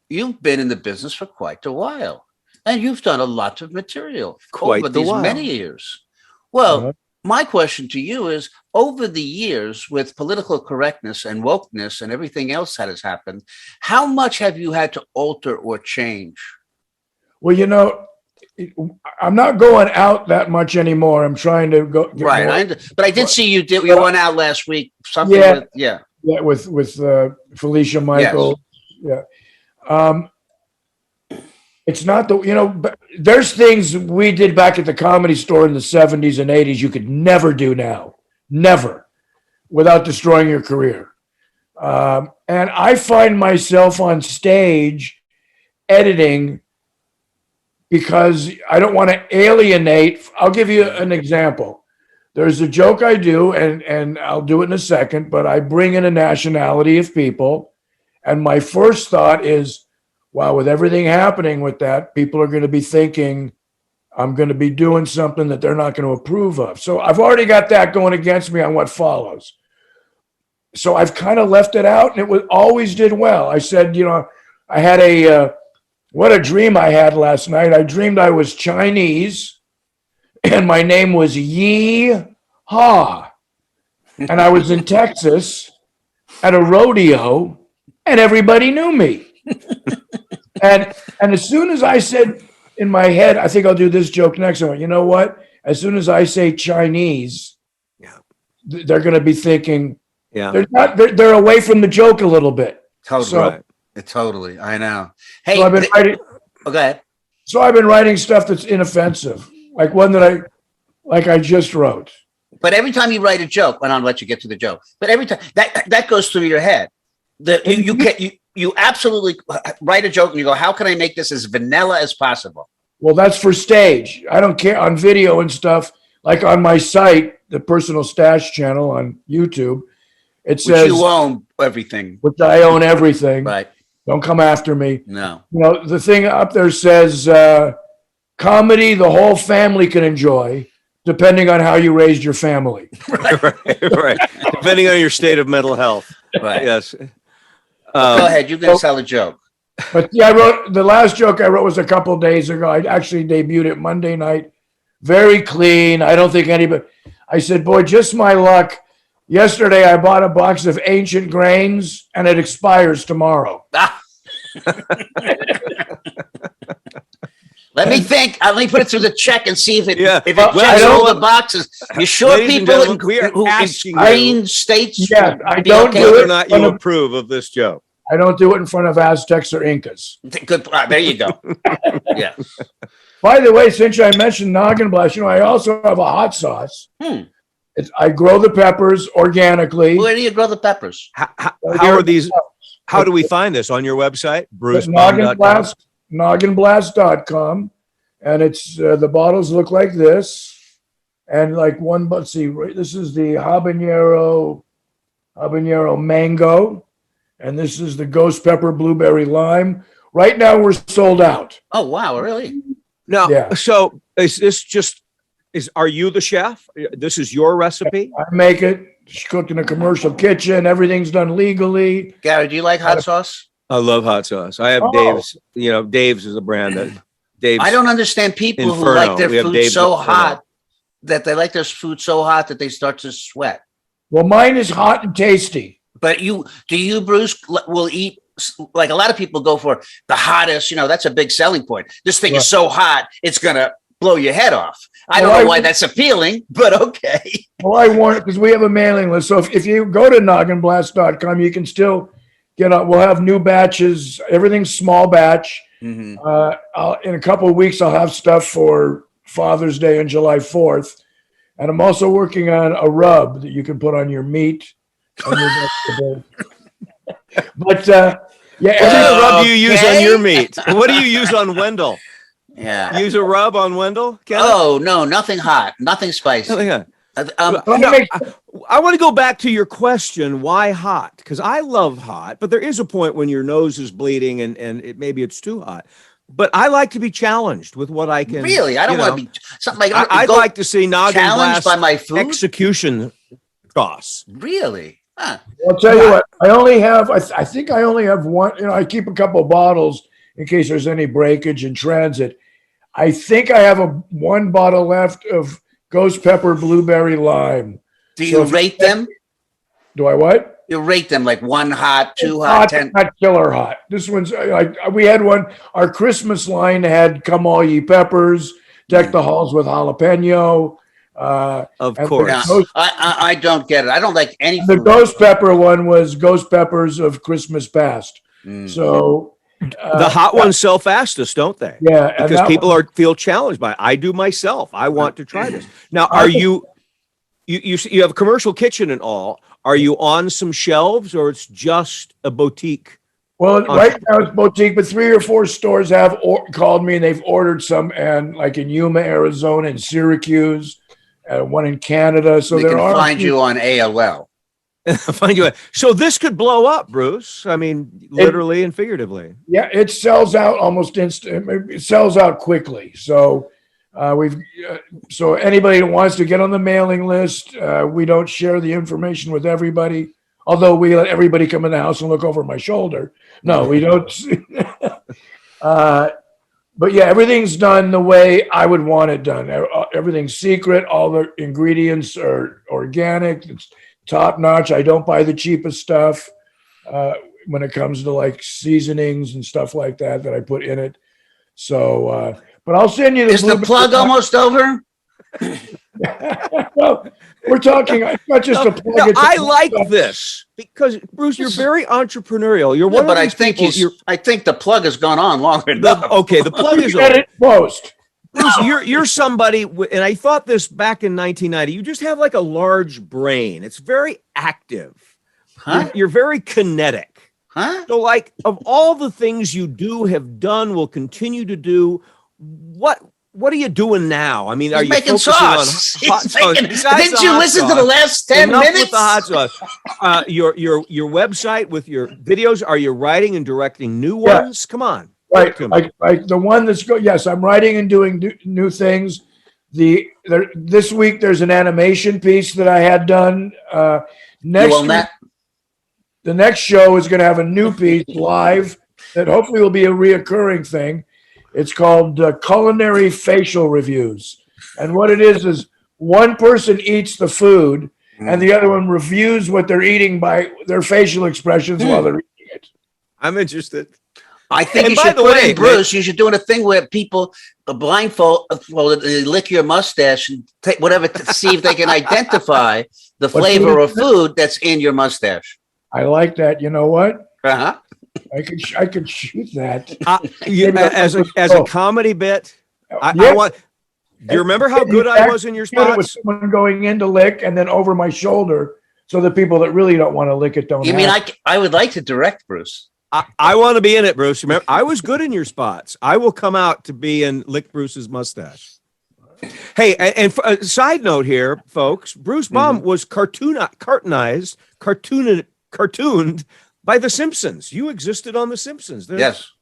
[SPEAKER 2] You've been in the business for quite a while, and you've done a lot of material over these many years. Well, my question to you is, over the years, with political correctness and wokeness and everything else that has happened, how much have you had to alter or change?
[SPEAKER 3] Well, I'm not going out that much anymore. I'm trying to go.
[SPEAKER 2] But I did see you went out last week. Something with
[SPEAKER 3] Felicia Michael. Yes. Yeah. It's not there's things we did back at the Comedy Store in the 70s and 80s you could never do now. Never. Without destroying your career. And I find myself on stage editing because I don't want to alienate. I'll give you an example. There's a joke I do, and I'll do it in a second, but I bring in a nationality of people. And my first thought is, wow, with everything happening with that, people are going to be thinking I'm going to be doing something that they're not going to approve of. So I've already got that going against me on what follows. So I've kind of left it out, and it always did well. I said, I had what a dream I had last night. I dreamed I was Chinese, and my name was Yi Ha. And I was in Texas at a rodeo, and everybody knew me. And as soon as I said in my head, I think I'll do this joke next. I went, you know what? As soon as I say Chinese, they're going to be thinking, they're away from the joke a little bit.
[SPEAKER 2] Totally.
[SPEAKER 3] So,
[SPEAKER 2] totally. I know. Hey,
[SPEAKER 3] so I've been writing.
[SPEAKER 2] Go ahead.
[SPEAKER 3] So I've been writing stuff that's inoffensive, like one that I just wrote.
[SPEAKER 2] But every time you write a joke, and I'll let you get to the joke. But every time that goes through your head, you absolutely write a joke and you go, how can I make this as vanilla as possible?
[SPEAKER 3] Well, that's for stage. I don't care on video and stuff. Like on my site, the Personal Stash channel on YouTube, it says
[SPEAKER 2] you own everything.
[SPEAKER 3] Which I own everything.
[SPEAKER 2] Right.
[SPEAKER 3] Don't come after me.
[SPEAKER 2] No.
[SPEAKER 3] The thing up there says comedy the whole family can enjoy, depending on how you raised your family.
[SPEAKER 1] right. Depending on your state of mental health.
[SPEAKER 2] Right.
[SPEAKER 1] Yes.
[SPEAKER 2] Go ahead. You can tell a joke.
[SPEAKER 3] But I wrote the last joke I wrote was a couple of days ago. I actually debuted it Monday night. Very clean. I don't think anybody. I said, boy, just my luck. Yesterday, I bought a box of Ancient Grains, and it expires tomorrow.
[SPEAKER 2] Let me think. Let me put it through the check and see if it checks
[SPEAKER 3] well,
[SPEAKER 2] all the boxes. You sure people in green states?
[SPEAKER 3] Yes, I don't do
[SPEAKER 1] whether
[SPEAKER 3] it.
[SPEAKER 1] or not you approve of this joke.
[SPEAKER 3] I don't do it in front of Aztecs or Incas.
[SPEAKER 2] Good. There you go. Yeah.
[SPEAKER 3] By the way, since I mentioned Noggin Blast, I also have a hot sauce. I grow the peppers organically.
[SPEAKER 2] Where do you grow the peppers?
[SPEAKER 1] How are these? How do we find this on your website?
[SPEAKER 3] BruceBaum.com. Nogginblast.com. And it's the bottles look like this. And like one, let's see, this is the habanero mango. And this is the ghost pepper blueberry lime. Right now we're sold out.
[SPEAKER 2] Oh, wow. Really?
[SPEAKER 1] Now, so is this are you the chef? This is your recipe?
[SPEAKER 3] I make it. It's cooked in a commercial kitchen. Everything's done legally.
[SPEAKER 2] Gary, do you like hot sauce?
[SPEAKER 1] I love hot sauce. I have Dave's. Dave's is a brand that Dave's.
[SPEAKER 2] I don't understand people who like their food so hot that they like their food so hot that they start to sweat.
[SPEAKER 3] Well, mine is hot and tasty.
[SPEAKER 2] But Bruce, will eat, like a lot of people go for the hottest, that's a big selling point. This thing is so hot, it's going to blow your head off. I don't know why that's appealing, but okay.
[SPEAKER 3] Well, I want it because we have a mailing list. So if you go to nogginblast.com, you can still get out. We'll have new batches. Everything's small batch. In a couple of weeks, I'll have stuff for Father's Day and July 4th. And I'm also working on a rub that you can put on your meat. But
[SPEAKER 1] every rub you use on your meat. What do you use on Wendell?
[SPEAKER 2] Yeah.
[SPEAKER 1] Use a rub on Wendell?
[SPEAKER 2] Oh, no, nothing hot, nothing spicy.
[SPEAKER 1] Nothing hot. I want to go back to your question, why hot? Because I love hot, but there is a point when your nose is bleeding and maybe it's too hot. But I like to be challenged with what I can.
[SPEAKER 2] Really? I don't want to be something like
[SPEAKER 1] I'd like to see Noggin Blast
[SPEAKER 2] by my food?
[SPEAKER 1] Execution sauce.
[SPEAKER 2] Really? Huh.
[SPEAKER 3] I'll tell you what, I think I only have one, I keep a couple of bottles in case there's any breakage in transit. I think I have one bottle left of ghost pepper, blueberry, lime.
[SPEAKER 2] Do you rate them?
[SPEAKER 3] Do I what?
[SPEAKER 2] You rate them like 1 hot, 2 hot, 10.
[SPEAKER 3] Not killer hot. This one's like we had one. Our Christmas line had "Come All Ye Peppers," "Deck the Halls with Jalapeno."
[SPEAKER 1] Of course,
[SPEAKER 2] I don't get it. I don't like any.
[SPEAKER 3] The ghost pepper one was Ghost Peppers of Christmas Past. So
[SPEAKER 1] the hot ones sell fastest, don't they?
[SPEAKER 3] Yeah,
[SPEAKER 1] because people feel challenged by it. I do myself. I want to try this. Now, are you have a commercial kitchen and all? Are you on some shelves, or it's just a boutique
[SPEAKER 3] Well, right now it's boutique, but 3 or 4 stores have called me and they've ordered some, and like in Yuma, Arizona, and Syracuse, one in Canada. So
[SPEAKER 2] they
[SPEAKER 3] there
[SPEAKER 2] can
[SPEAKER 3] are
[SPEAKER 2] find you on AOL.
[SPEAKER 1] Find you. So this could blow up, Bruce. I mean, literally and figuratively.
[SPEAKER 3] Yeah, it sells out almost instant. It sells out quickly. So so anybody that wants to get on the mailing list, we don't share the information with everybody. Although we let everybody come in the house and look over my shoulder. No, we don't. But yeah, everything's done the way I would want it done. Everything's secret. All the ingredients are organic. It's top notch. I don't buy the cheapest stuff when it comes to like seasonings and stuff like that I put in it. So, but I'll send you the.
[SPEAKER 2] Is the plug almost over?
[SPEAKER 3] Well, we're talking. It's not just a plug.
[SPEAKER 1] No, I like this because Bruce, you're very entrepreneurial. You're one of these people.
[SPEAKER 2] I think the plug has gone on longer enough.
[SPEAKER 1] Okay, the plug is
[SPEAKER 3] over. Most.
[SPEAKER 1] Bruce, you're somebody, and I thought this back in 1990. You just have like a large brain. It's very active.
[SPEAKER 2] Huh?
[SPEAKER 1] You're very kinetic.
[SPEAKER 2] Huh?
[SPEAKER 1] So, like, of all the things you do, have done, will continue to do, what are you doing now? I mean, are you
[SPEAKER 2] making sauce?
[SPEAKER 1] On hot sauce?
[SPEAKER 2] Didn't you listen to the last 10
[SPEAKER 1] Enough
[SPEAKER 2] minutes?
[SPEAKER 1] With the hot sauce. Your website with your videos. Are you writing and directing new ones? Come on.
[SPEAKER 3] Right, like the one that's yes, I'm writing and doing new things. This week there's an animation piece that I had done. Next week, the next show is going to have a new piece live that hopefully will be a reoccurring thing. It's called Culinary Facial Reviews, and what it is one person eats the food and the other one reviews what they're eating by their facial expressions while they're eating it.
[SPEAKER 1] I'm interested.
[SPEAKER 2] I think you should put in, Bruce, you should do a thing where people blindfold, they lick your mustache and take whatever to see if they can identify the flavor of food that's in your mustache.
[SPEAKER 3] I like that. You know what?
[SPEAKER 2] Uh-huh.
[SPEAKER 3] I could shoot that.
[SPEAKER 1] As a comedy bit, I want. Do you remember how good I was in your spots?
[SPEAKER 3] With someone going in to lick and then over my shoulder, so the people that really don't want to lick it don't.
[SPEAKER 2] You mean I would like to direct, Bruce?
[SPEAKER 1] I want to be in it, Bruce. Remember, I was good in your spots. I will come out to be in lick Bruce's mustache. Hey, and a side note here, folks, Bruce Baum was cartooned by The Simpsons. You existed on The Simpsons.
[SPEAKER 2] Yes.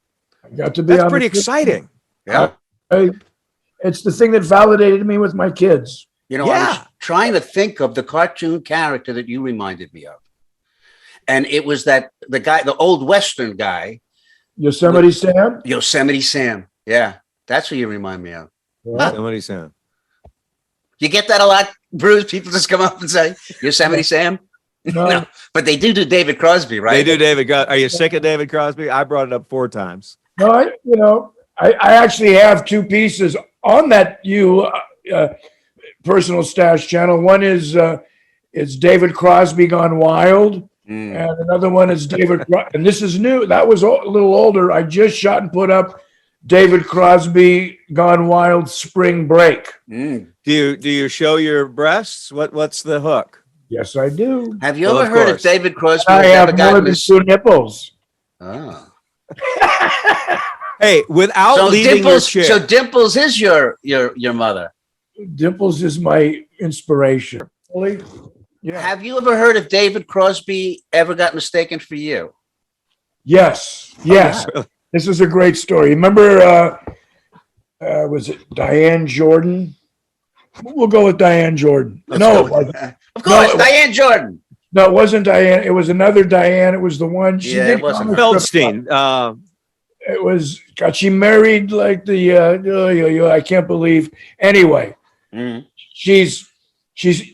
[SPEAKER 3] I got to be.
[SPEAKER 1] That's pretty exciting.
[SPEAKER 2] Yeah.
[SPEAKER 3] It's the thing that validated me with my kids.
[SPEAKER 2] You know, I was trying to think of the cartoon character that you reminded me of. And it was the guy, the old Western guy.
[SPEAKER 3] Yosemite Sam?
[SPEAKER 2] Yosemite Sam. Yeah. That's who you remind me of.
[SPEAKER 1] Yosemite Sam.
[SPEAKER 2] You get that a lot, Bruce? People just come up and say, Yosemite Sam? No. But they do David Crosby, right?
[SPEAKER 1] They do David. Are you sick of David Crosby? I brought it up 4 times.
[SPEAKER 3] No, I actually have 2 pieces on that personal stash channel. One is David Crosby Gone Wild. And another one is David, and this is new. That was a little older. I just shot and put up David Crosby Gone Wild Spring Break.
[SPEAKER 1] Do you show your breasts? What's the hook?
[SPEAKER 3] Yes, I do.
[SPEAKER 2] Have you ever heard of David Crosby?
[SPEAKER 3] I have more than 2 nipples.
[SPEAKER 2] Oh.
[SPEAKER 1] Hey, without leaving your chair.
[SPEAKER 2] So Dimples is your mother.
[SPEAKER 3] Dimples is my inspiration. Really? Yeah.
[SPEAKER 2] Have you ever heard of David Crosby ever got mistaken for you?
[SPEAKER 3] Yes.
[SPEAKER 2] Oh,
[SPEAKER 3] This is a great story. Remember, was it Diane Jordan? We'll go with Diane Jordan.
[SPEAKER 2] Of course, Diane Jordan.
[SPEAKER 3] No, it wasn't Diane. It was another Diane. It was the one.
[SPEAKER 2] It wasn't
[SPEAKER 1] Feldstein.
[SPEAKER 3] It was. God, she married like the. I can't believe. Anyway, she's.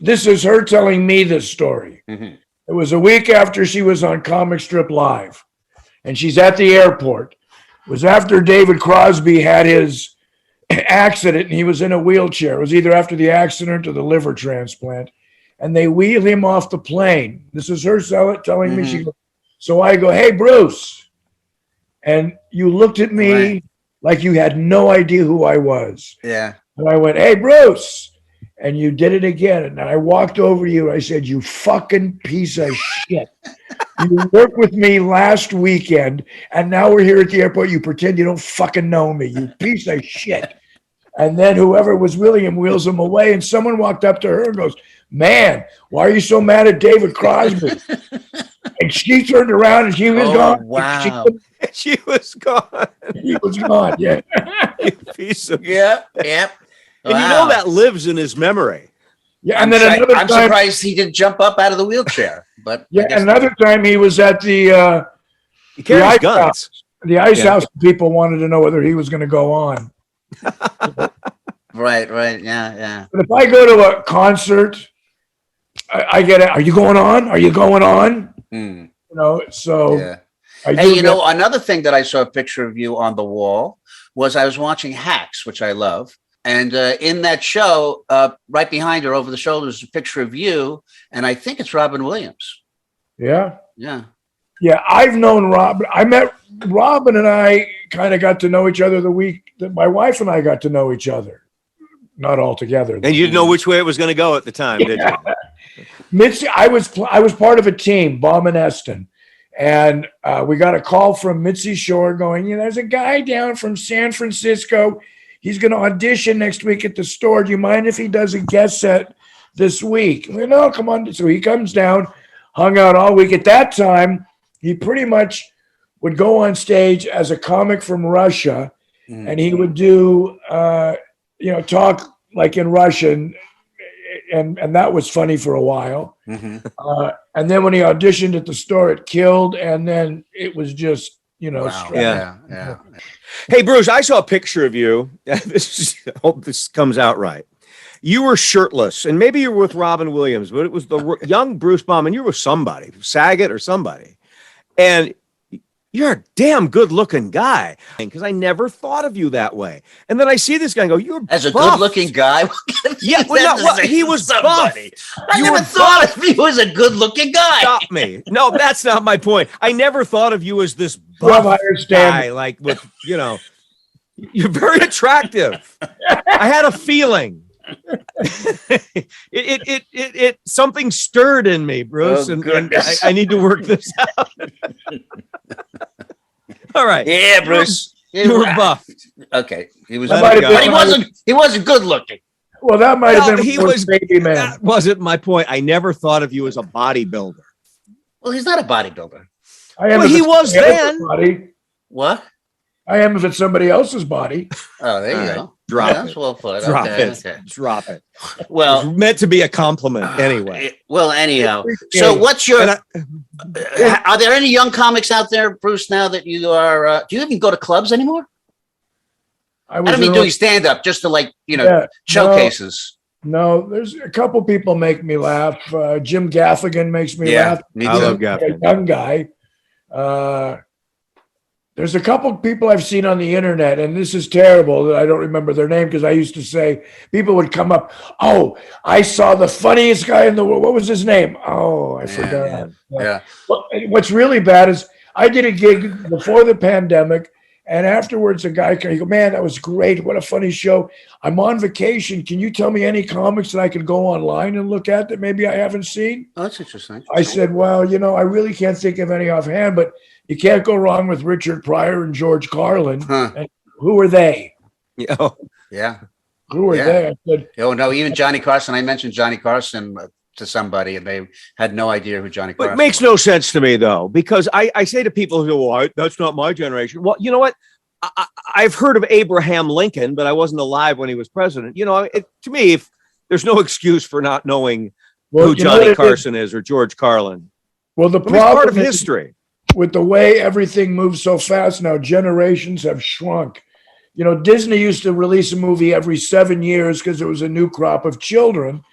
[SPEAKER 3] This is her telling me this story. It was a week after she was on Comic Strip Live, and she's at the airport. It was after David Crosby had his accident, and he was in a wheelchair. It was either after the accident or the liver transplant, and they wheel him off the plane. This is her telling me. So I go, "Hey, Bruce," and you looked at me like you had no idea who I was.
[SPEAKER 2] Yeah.
[SPEAKER 3] And I went, "Hey, Bruce." And you did it again. And I walked over to you. I said, "You fucking piece of shit." You worked with me last weekend, and now we're here at the airport. You pretend you don't fucking know me, you piece of shit. And then whoever was William wheels him away, and someone walked up to her and goes, man, why are you so mad at David Crosby? And she turned around and she was gone.
[SPEAKER 2] Wow.
[SPEAKER 1] She was gone.
[SPEAKER 3] He was gone. Yeah.
[SPEAKER 1] You piece of
[SPEAKER 2] Yep.
[SPEAKER 1] And you know that lives in his memory.
[SPEAKER 3] Yeah. And then another
[SPEAKER 2] I'm
[SPEAKER 3] time,
[SPEAKER 2] surprised he didn't jump up out of the wheelchair. But
[SPEAKER 3] yeah, another time he was at the
[SPEAKER 1] He carries
[SPEAKER 3] ice
[SPEAKER 1] guns.
[SPEAKER 3] house. The ice house people wanted to know whether he was going to go on.
[SPEAKER 2] Right. Yeah.
[SPEAKER 3] But if I go to a concert, I get it. Are you going on? Are you going on?
[SPEAKER 2] Hmm.
[SPEAKER 3] You know, so
[SPEAKER 2] Yeah.
[SPEAKER 3] I
[SPEAKER 2] Hey,
[SPEAKER 3] do
[SPEAKER 2] you
[SPEAKER 3] get-
[SPEAKER 2] know, another thing that I saw a picture of you on the wall was I was watching Hacks, which I love. And in that show, right behind her over the shoulder is a picture of you. And I think it's Robin Williams.
[SPEAKER 3] yeah.
[SPEAKER 2] Yeah.
[SPEAKER 3] Yeah, I've known Rob. I met Robin and I kind of got to know each other the week that my wife and I got to know each other. Not all together.
[SPEAKER 1] And you didn't know which way it was going to go at the time, did you?
[SPEAKER 3] Mitzi, I was part of a team, Baum and Eston, and we got a call from Mitzi Shore going, you know, there's a guy down from San Francisco. He's going to audition next week at the store. Do you mind if he does a guest set this week? We no, come on. So he comes down, hung out all week. At that time, he pretty much would go on stage as a comic from Russia, and he would do, talk like in Russian, and that was funny for a while.
[SPEAKER 2] Mm-hmm.
[SPEAKER 3] And then when he auditioned at the store, it killed, and then it was just,
[SPEAKER 2] Wow.
[SPEAKER 3] straight.
[SPEAKER 2] Yeah.
[SPEAKER 1] Hey, Bruce, I saw a picture of you. I hope this comes out right. You were shirtless, and maybe you were with Robin Williams, but it was the young Bruce Baum, and you were with somebody, Sagat or somebody. And you're a damn good-looking guy, because I never thought of you that way. And then I see this guy and go, "You're
[SPEAKER 2] As a
[SPEAKER 1] buff."
[SPEAKER 2] good-looking guy.
[SPEAKER 1] Yeah, he was buff.
[SPEAKER 2] I
[SPEAKER 1] You
[SPEAKER 2] never
[SPEAKER 1] were
[SPEAKER 2] thought of you as a good-looking guy.
[SPEAKER 1] Stop me. No, that's not my point. I never thought of you as this
[SPEAKER 3] Well,
[SPEAKER 1] buff
[SPEAKER 3] I understand.
[SPEAKER 1] guy, like with, you're very attractive. I had a feeling. it something stirred in me, Bruce,
[SPEAKER 2] Oh,
[SPEAKER 1] and
[SPEAKER 2] goodness.
[SPEAKER 1] I need to work this out. All right.
[SPEAKER 2] Yeah, Bruce.
[SPEAKER 1] You were buffed.
[SPEAKER 2] Okay. He was,
[SPEAKER 3] That
[SPEAKER 1] might have
[SPEAKER 2] but
[SPEAKER 1] been-
[SPEAKER 2] he wasn't good looking.
[SPEAKER 3] Well, that might have
[SPEAKER 1] Well,
[SPEAKER 3] been
[SPEAKER 1] he
[SPEAKER 3] before
[SPEAKER 1] was
[SPEAKER 3] Baby Man.
[SPEAKER 1] That wasn't my point. I never thought of you as a bodybuilder.
[SPEAKER 2] Well, he's not a bodybuilder.
[SPEAKER 3] I am
[SPEAKER 1] Well,
[SPEAKER 3] if
[SPEAKER 1] he
[SPEAKER 3] it's
[SPEAKER 1] was
[SPEAKER 3] somebody
[SPEAKER 1] then.
[SPEAKER 3] else's body.
[SPEAKER 2] What?
[SPEAKER 3] I am if it's somebody else's body.
[SPEAKER 2] Oh, there
[SPEAKER 1] All
[SPEAKER 2] you
[SPEAKER 1] right.
[SPEAKER 2] go.
[SPEAKER 1] Drop
[SPEAKER 2] Yeah, that's
[SPEAKER 1] it.
[SPEAKER 2] well put.
[SPEAKER 1] Drop
[SPEAKER 2] Okay,
[SPEAKER 1] it.
[SPEAKER 2] okay.
[SPEAKER 1] Drop it. It
[SPEAKER 2] Well,
[SPEAKER 1] was meant to be a compliment anyway.
[SPEAKER 2] Well, anyhow. So what's your,
[SPEAKER 1] And
[SPEAKER 2] are there any young comics out there, Bruce, now that you are, do you even go to clubs anymore?
[SPEAKER 3] I
[SPEAKER 2] I don't mean doing stand-up, just to
[SPEAKER 3] Yeah,
[SPEAKER 2] showcases.
[SPEAKER 3] No, there's a couple people make me laugh. Jim Gaffigan makes me laugh.
[SPEAKER 2] me
[SPEAKER 1] I
[SPEAKER 2] too.
[SPEAKER 1] love
[SPEAKER 3] A
[SPEAKER 1] Gaffigan.
[SPEAKER 3] young guy. There's a couple people I've seen on the internet, and this is terrible that I don't remember their name because I used to say people would come up. Oh, I saw the funniest guy in the world. What was his name? Oh, I forgot.
[SPEAKER 2] Yeah.
[SPEAKER 3] Well, what's really bad is I did a gig before the pandemic, and afterwards a guy came, he go, man, that was great. What a funny show. I'm on vacation. Can you tell me any comics that I can go online and look at that maybe I haven't seen?
[SPEAKER 2] Oh, that's interesting.
[SPEAKER 3] I said, well, I really can't think of any offhand, but you can't go wrong with Richard Pryor and George Carlin.
[SPEAKER 2] Huh.
[SPEAKER 3] And who are they?
[SPEAKER 2] Yeah.
[SPEAKER 3] Who are
[SPEAKER 2] Yeah.
[SPEAKER 3] they? I said,
[SPEAKER 2] Oh, no, even Johnny Carson. I mentioned Johnny Carson to somebody, and they had no idea who Johnny
[SPEAKER 1] But
[SPEAKER 2] Carson
[SPEAKER 1] it makes
[SPEAKER 2] was.
[SPEAKER 1] no sense to me, though, because I say to people who go, that's not my generation. Well, you know what? I've heard of Abraham Lincoln, but I wasn't alive when he was president. To me, if there's no excuse for not knowing
[SPEAKER 3] well,
[SPEAKER 1] who
[SPEAKER 3] you know what
[SPEAKER 1] Johnny
[SPEAKER 3] it is?
[SPEAKER 1] Carson is or George Carlin.
[SPEAKER 3] Well, the
[SPEAKER 1] It's part
[SPEAKER 3] problem
[SPEAKER 1] of
[SPEAKER 3] is
[SPEAKER 1] history.
[SPEAKER 3] with the way everything moves so fast now, generations have shrunk. Disney used to release a movie every 7 years because it was a new crop of children,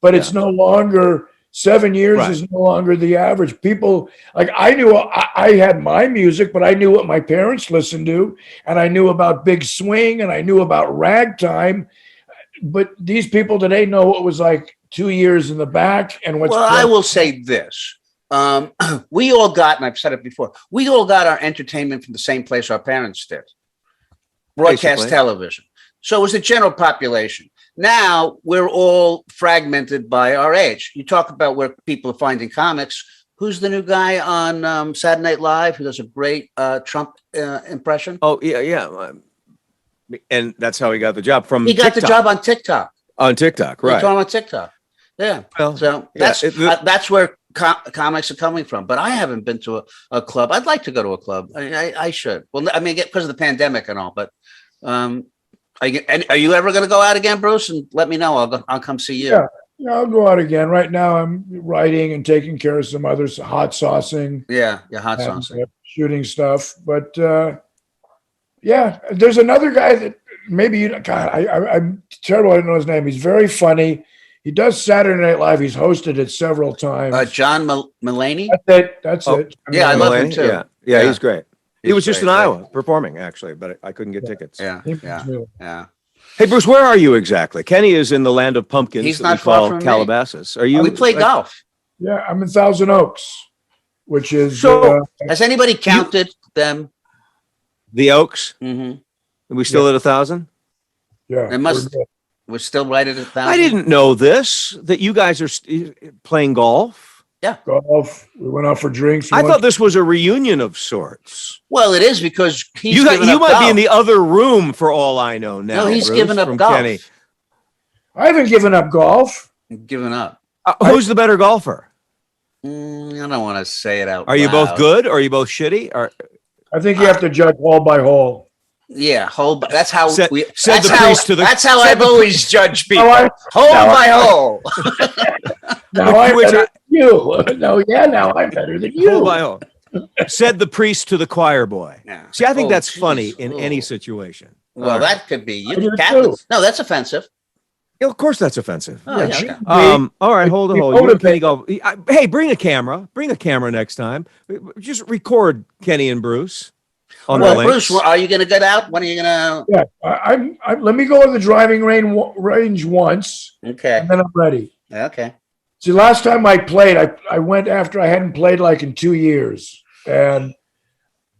[SPEAKER 3] but it's no longer 7 years
[SPEAKER 1] Right.
[SPEAKER 3] is no longer the average. People like I had my music, but I knew what my parents listened to, and I knew about Big Swing, and I knew about Ragtime. But these people today know what was like 2 years in the back and what's.
[SPEAKER 2] Well, I will say this. We all got, and I've said it before, we all got our entertainment from the same place our parents did. Broadcast
[SPEAKER 1] Basically.
[SPEAKER 2] television. So it was the general population. Now we're all fragmented by our age. You talk about where people are finding comics. who's the new guy on Saturday Night Live who does a great Trump impression?
[SPEAKER 1] Oh, yeah. And that's how he got the job from
[SPEAKER 2] He got
[SPEAKER 1] TikTok.
[SPEAKER 2] the job on TikTok.
[SPEAKER 1] On TikTok,
[SPEAKER 2] He
[SPEAKER 1] right.
[SPEAKER 2] told him on TikTok. Yeah.
[SPEAKER 1] Well,
[SPEAKER 2] So that's where comics are coming from. But I haven't been to a club. I'd like to go to a club. I should. Well, I mean, because of the pandemic and all. But are you ever going to go out again, Bruce? And let me know. I'll come see you.
[SPEAKER 3] Yeah, I'll go out again. Right now, I'm writing and taking care of some others, hot saucing.
[SPEAKER 2] Yeah, hot saucing.
[SPEAKER 3] Shooting stuff. But yeah, there's another guy that maybe you. God, I'm terrible. I don't know his name. He's very funny. He does Saturday Night Live. He's hosted it several times.
[SPEAKER 2] John Mulaney.
[SPEAKER 3] That's it.
[SPEAKER 2] Yeah, I love him too.
[SPEAKER 1] Yeah, he's great. He was just in
[SPEAKER 2] great.
[SPEAKER 1] Iowa performing, actually, but I couldn't get tickets.
[SPEAKER 2] Yeah.
[SPEAKER 1] Hey, Bruce, where are you exactly? Kenny is in the land of pumpkins.
[SPEAKER 2] He's
[SPEAKER 1] that
[SPEAKER 2] not
[SPEAKER 1] we
[SPEAKER 2] far
[SPEAKER 1] call
[SPEAKER 2] from me.
[SPEAKER 1] Calabasas. Are you?
[SPEAKER 2] We play golf.
[SPEAKER 3] Yeah, I'm in Thousand Oaks, which is
[SPEAKER 1] So-
[SPEAKER 2] Has anybody counted them?
[SPEAKER 1] The Oaks?
[SPEAKER 2] Mm-hmm.
[SPEAKER 1] Are we still at 1,000?
[SPEAKER 3] yeah.
[SPEAKER 2] It must. We're still right at 1,000.
[SPEAKER 1] I didn't know this, that you guys are playing golf.
[SPEAKER 3] Golf. We went out for drinks.
[SPEAKER 1] I thought this was a reunion of sorts.
[SPEAKER 2] Well, it is because he's
[SPEAKER 1] You
[SPEAKER 2] given up
[SPEAKER 1] might
[SPEAKER 2] golf.
[SPEAKER 1] be in the other room for all I know now.
[SPEAKER 2] No, he's
[SPEAKER 1] Bruce,
[SPEAKER 2] given up
[SPEAKER 1] from
[SPEAKER 2] golf.
[SPEAKER 1] Kenny.
[SPEAKER 3] I haven't given up golf.
[SPEAKER 2] Given up.
[SPEAKER 1] Who's the better golfer?
[SPEAKER 2] I don't want to say it out.
[SPEAKER 1] Are you both
[SPEAKER 2] loud.
[SPEAKER 1] good or are you both shitty? Or
[SPEAKER 3] I think you have to judge hole by hole.
[SPEAKER 2] Yeah, that's how
[SPEAKER 1] Said
[SPEAKER 2] we.
[SPEAKER 1] the
[SPEAKER 2] That's how,
[SPEAKER 1] priest to the-
[SPEAKER 2] that's how I've always judged people.
[SPEAKER 3] Now
[SPEAKER 2] Hole by hole.
[SPEAKER 3] Now I'm
[SPEAKER 1] Which
[SPEAKER 3] better than you. No, yeah, now I'm better than you.
[SPEAKER 1] Hole by hole. Said the priest to the choir boy.
[SPEAKER 2] Yeah.
[SPEAKER 1] See, I think
[SPEAKER 2] Oh,
[SPEAKER 1] that's funny
[SPEAKER 2] geez.
[SPEAKER 1] in
[SPEAKER 2] Oh.
[SPEAKER 1] any situation.
[SPEAKER 2] Well,
[SPEAKER 1] All right.
[SPEAKER 2] that could be.
[SPEAKER 3] I do
[SPEAKER 2] You Catholics.
[SPEAKER 3] too.
[SPEAKER 2] No, that's offensive.
[SPEAKER 1] Yeah, of course that's offensive.
[SPEAKER 2] Oh,
[SPEAKER 3] Yeah,
[SPEAKER 2] yeah,
[SPEAKER 3] should
[SPEAKER 2] okay.
[SPEAKER 3] be.
[SPEAKER 1] All right, hold on.
[SPEAKER 3] We
[SPEAKER 1] You and
[SPEAKER 3] motivate
[SPEAKER 1] Kenny golf. Hey, bring a camera. Bring a camera next time. Just record Kenny and Bruce on the
[SPEAKER 2] Well,
[SPEAKER 1] links.
[SPEAKER 2] Bruce, are you going to get out? When are you going
[SPEAKER 3] Yeah, I'm. Let me go to the driving range once,
[SPEAKER 2] to? Okay.
[SPEAKER 3] and then I'm ready.
[SPEAKER 2] Okay.
[SPEAKER 3] See, last time I played, I went after I hadn't played like in 2 years, and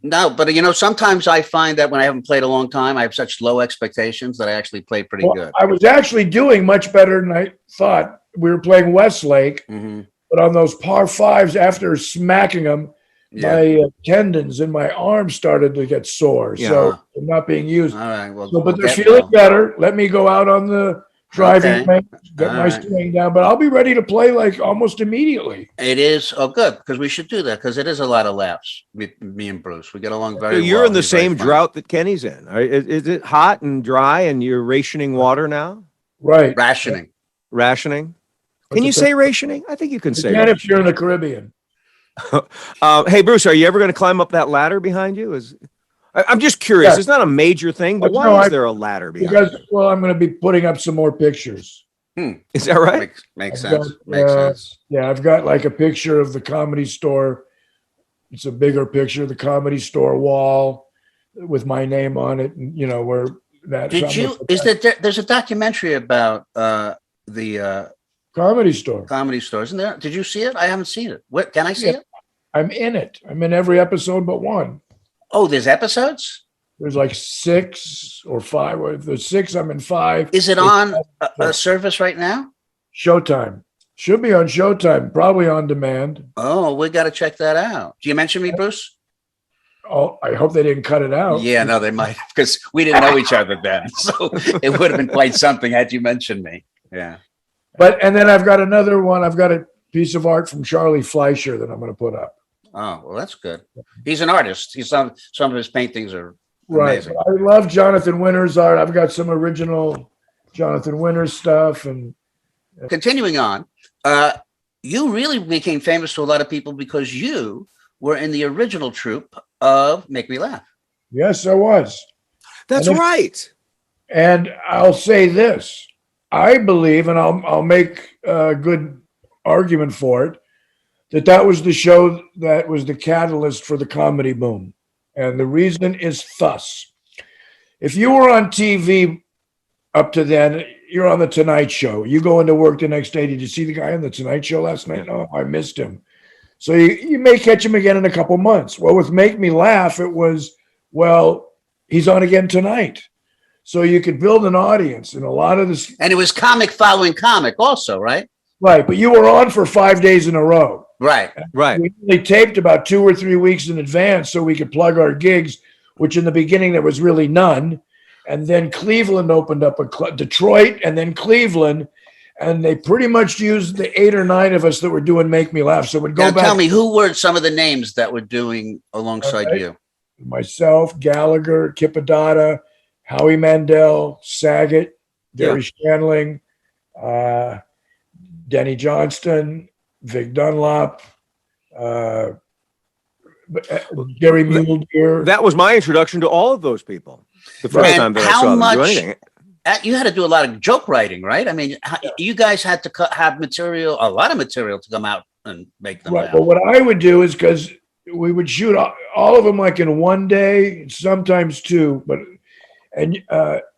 [SPEAKER 2] No, but sometimes I find that when I haven't played a long time, I have such low expectations that I actually play pretty good.
[SPEAKER 3] I was actually doing much better than I thought. We were playing Westlake,
[SPEAKER 2] Mm-hmm.
[SPEAKER 3] but on those par fives, after smacking them,
[SPEAKER 2] Yeah.
[SPEAKER 3] my tendons in my arm started to get sore, so they're not being used.
[SPEAKER 2] All right. Well,
[SPEAKER 3] So, but
[SPEAKER 2] we'll
[SPEAKER 3] they're
[SPEAKER 2] get
[SPEAKER 3] feeling
[SPEAKER 2] well.
[SPEAKER 3] better. Let me go out on the driving
[SPEAKER 2] Okay.
[SPEAKER 3] range, get
[SPEAKER 2] All
[SPEAKER 3] my
[SPEAKER 2] right.
[SPEAKER 3] swing down, but I'll be ready to play like almost immediately.
[SPEAKER 2] It is. Oh, good, because we should do that because it is a lot of laughs. Me and Bruce, we get along very
[SPEAKER 1] So
[SPEAKER 2] well.
[SPEAKER 1] you're in the
[SPEAKER 2] He's very
[SPEAKER 1] same
[SPEAKER 2] funny.
[SPEAKER 1] drought that Kenny's in. Is it hot and dry and you're rationing water now?
[SPEAKER 3] Right.
[SPEAKER 2] Rationing.
[SPEAKER 1] Rationing?
[SPEAKER 3] What's
[SPEAKER 1] Can you
[SPEAKER 3] it
[SPEAKER 1] say rationing? I think you can say
[SPEAKER 3] Again, if
[SPEAKER 1] rationing.
[SPEAKER 3] you're in the Caribbean.
[SPEAKER 1] Hey, Bruce, are you ever going to climb up that ladder behind you? I'm just curious.
[SPEAKER 3] Yeah.
[SPEAKER 1] It's not a major thing, but
[SPEAKER 3] No,
[SPEAKER 1] why is
[SPEAKER 3] I-
[SPEAKER 1] there a ladder behind
[SPEAKER 3] Because, well, I'm going to be putting up some more pictures.
[SPEAKER 1] you? Is that right?
[SPEAKER 2] Makes
[SPEAKER 3] I've
[SPEAKER 2] sense.
[SPEAKER 3] got,
[SPEAKER 2] Makes sense.
[SPEAKER 3] Yeah, I've got like a picture of the Comedy Store. It's a bigger picture of the Comedy Store wall with my name on it, and where that.
[SPEAKER 2] Did you? Is that there's a documentary about the
[SPEAKER 3] Comedy Store?
[SPEAKER 2] comedy stores? Isn't there? Did you see it? I haven't seen it. What can I see
[SPEAKER 3] Yeah.
[SPEAKER 2] it?
[SPEAKER 3] I'm in it. I'm in every episode but one.
[SPEAKER 2] Oh, there's episodes.
[SPEAKER 3] There's like 6 or 5. Or if there's 6, I'm in 5.
[SPEAKER 2] Is it on a service right now?
[SPEAKER 3] Showtime? Should be on Showtime. Probably on demand.
[SPEAKER 2] Oh, we got to check that out. Do you mention me, Bruce?
[SPEAKER 3] Oh, I hope they didn't cut it out.
[SPEAKER 2] Yeah, no, they might because we didn't know each other then, so it would have been quite something had you mentioned me. Yeah.
[SPEAKER 3] And then I've got another one. I've got a piece of art from Charlie Fleischer that I'm going to put up.
[SPEAKER 2] Oh, well, that's good. He's an artist. He's some of his paintings are
[SPEAKER 3] Right.
[SPEAKER 2] amazing.
[SPEAKER 3] I love Jonathan Winter's art. I've got some original Jonathan Winters stuff. And
[SPEAKER 2] Continuing on, you really became famous to a lot of people because you were in the original troupe of Make Me Laugh.
[SPEAKER 3] yes, I was.
[SPEAKER 1] That's
[SPEAKER 3] And if-
[SPEAKER 1] right.
[SPEAKER 3] And I'll say this. I believe, and I'll make a good argument for it, that was the show that was the catalyst for the comedy boom. And the reason is thus. If you were on TV up to then, you're on the Tonight Show. You go into work the next day. Did you see the guy on the Tonight Show last night? No, I missed him. So you may catch him again in a couple months. Well, with Make Me Laugh, it was, well, he's on again tonight. So you could build an audience, and a lot of this.
[SPEAKER 2] And it was comic following comic also, right?
[SPEAKER 3] Right, but you were on for 5 days in a row.
[SPEAKER 2] Right.
[SPEAKER 3] We only taped about 2 or 3 weeks in advance so we could plug our gigs, which in the beginning there was really none. And then Cleveland opened up Detroit and then Cleveland. And they pretty much used the 8 or 9 of us that were doing Make Me Laugh. So we'd go back.
[SPEAKER 2] Tell me, who were some of the names that were doing alongside you?
[SPEAKER 3] Myself, Gallagher, Kippadata, Howie Mandel, Sagat, Gary Shandling, Denny Johnston, Vic Dunlop, Gary Muledeer.
[SPEAKER 1] That was my introduction to all of those people. The first time that I saw them do anything.
[SPEAKER 2] You had to do a lot of joke writing, right? I mean, you guys had to have material, a lot of material to come out and make them laugh.
[SPEAKER 3] Well, what I would do is because we would shoot all of them like in one day, sometimes 2.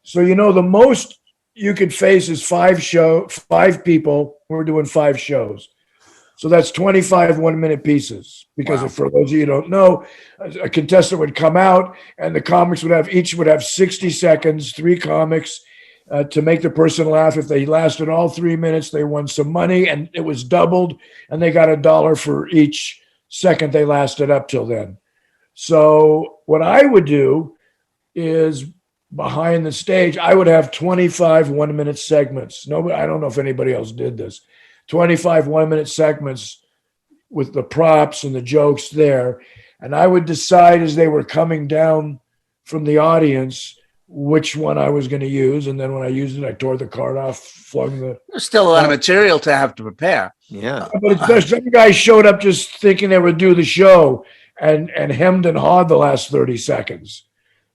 [SPEAKER 3] So the most you could face is 5 people. We're doing 5 shows. So that's 25 1-minute pieces. Because for those of you who don't know, a contestant would come out and the comics each would have 60 seconds, 3 comics to make the person laugh. If they lasted all 3 minutes, they won some money and it was doubled and they got $1 for each second they lasted up till then. So what I would do is behind the stage, I would have 25 1-minute segments. I don't know if anybody else did this. 25 1-minute segments with the props and the jokes there. And I would decide as they were coming down from the audience which one I was going to use. And then when I used it, I tore the card off, flung the...
[SPEAKER 2] There's still a lot of material to have to prepare.
[SPEAKER 1] Yeah.
[SPEAKER 3] But it's best. Some guys showed up just thinking they would do the show and hemmed and hawed the last 30 seconds.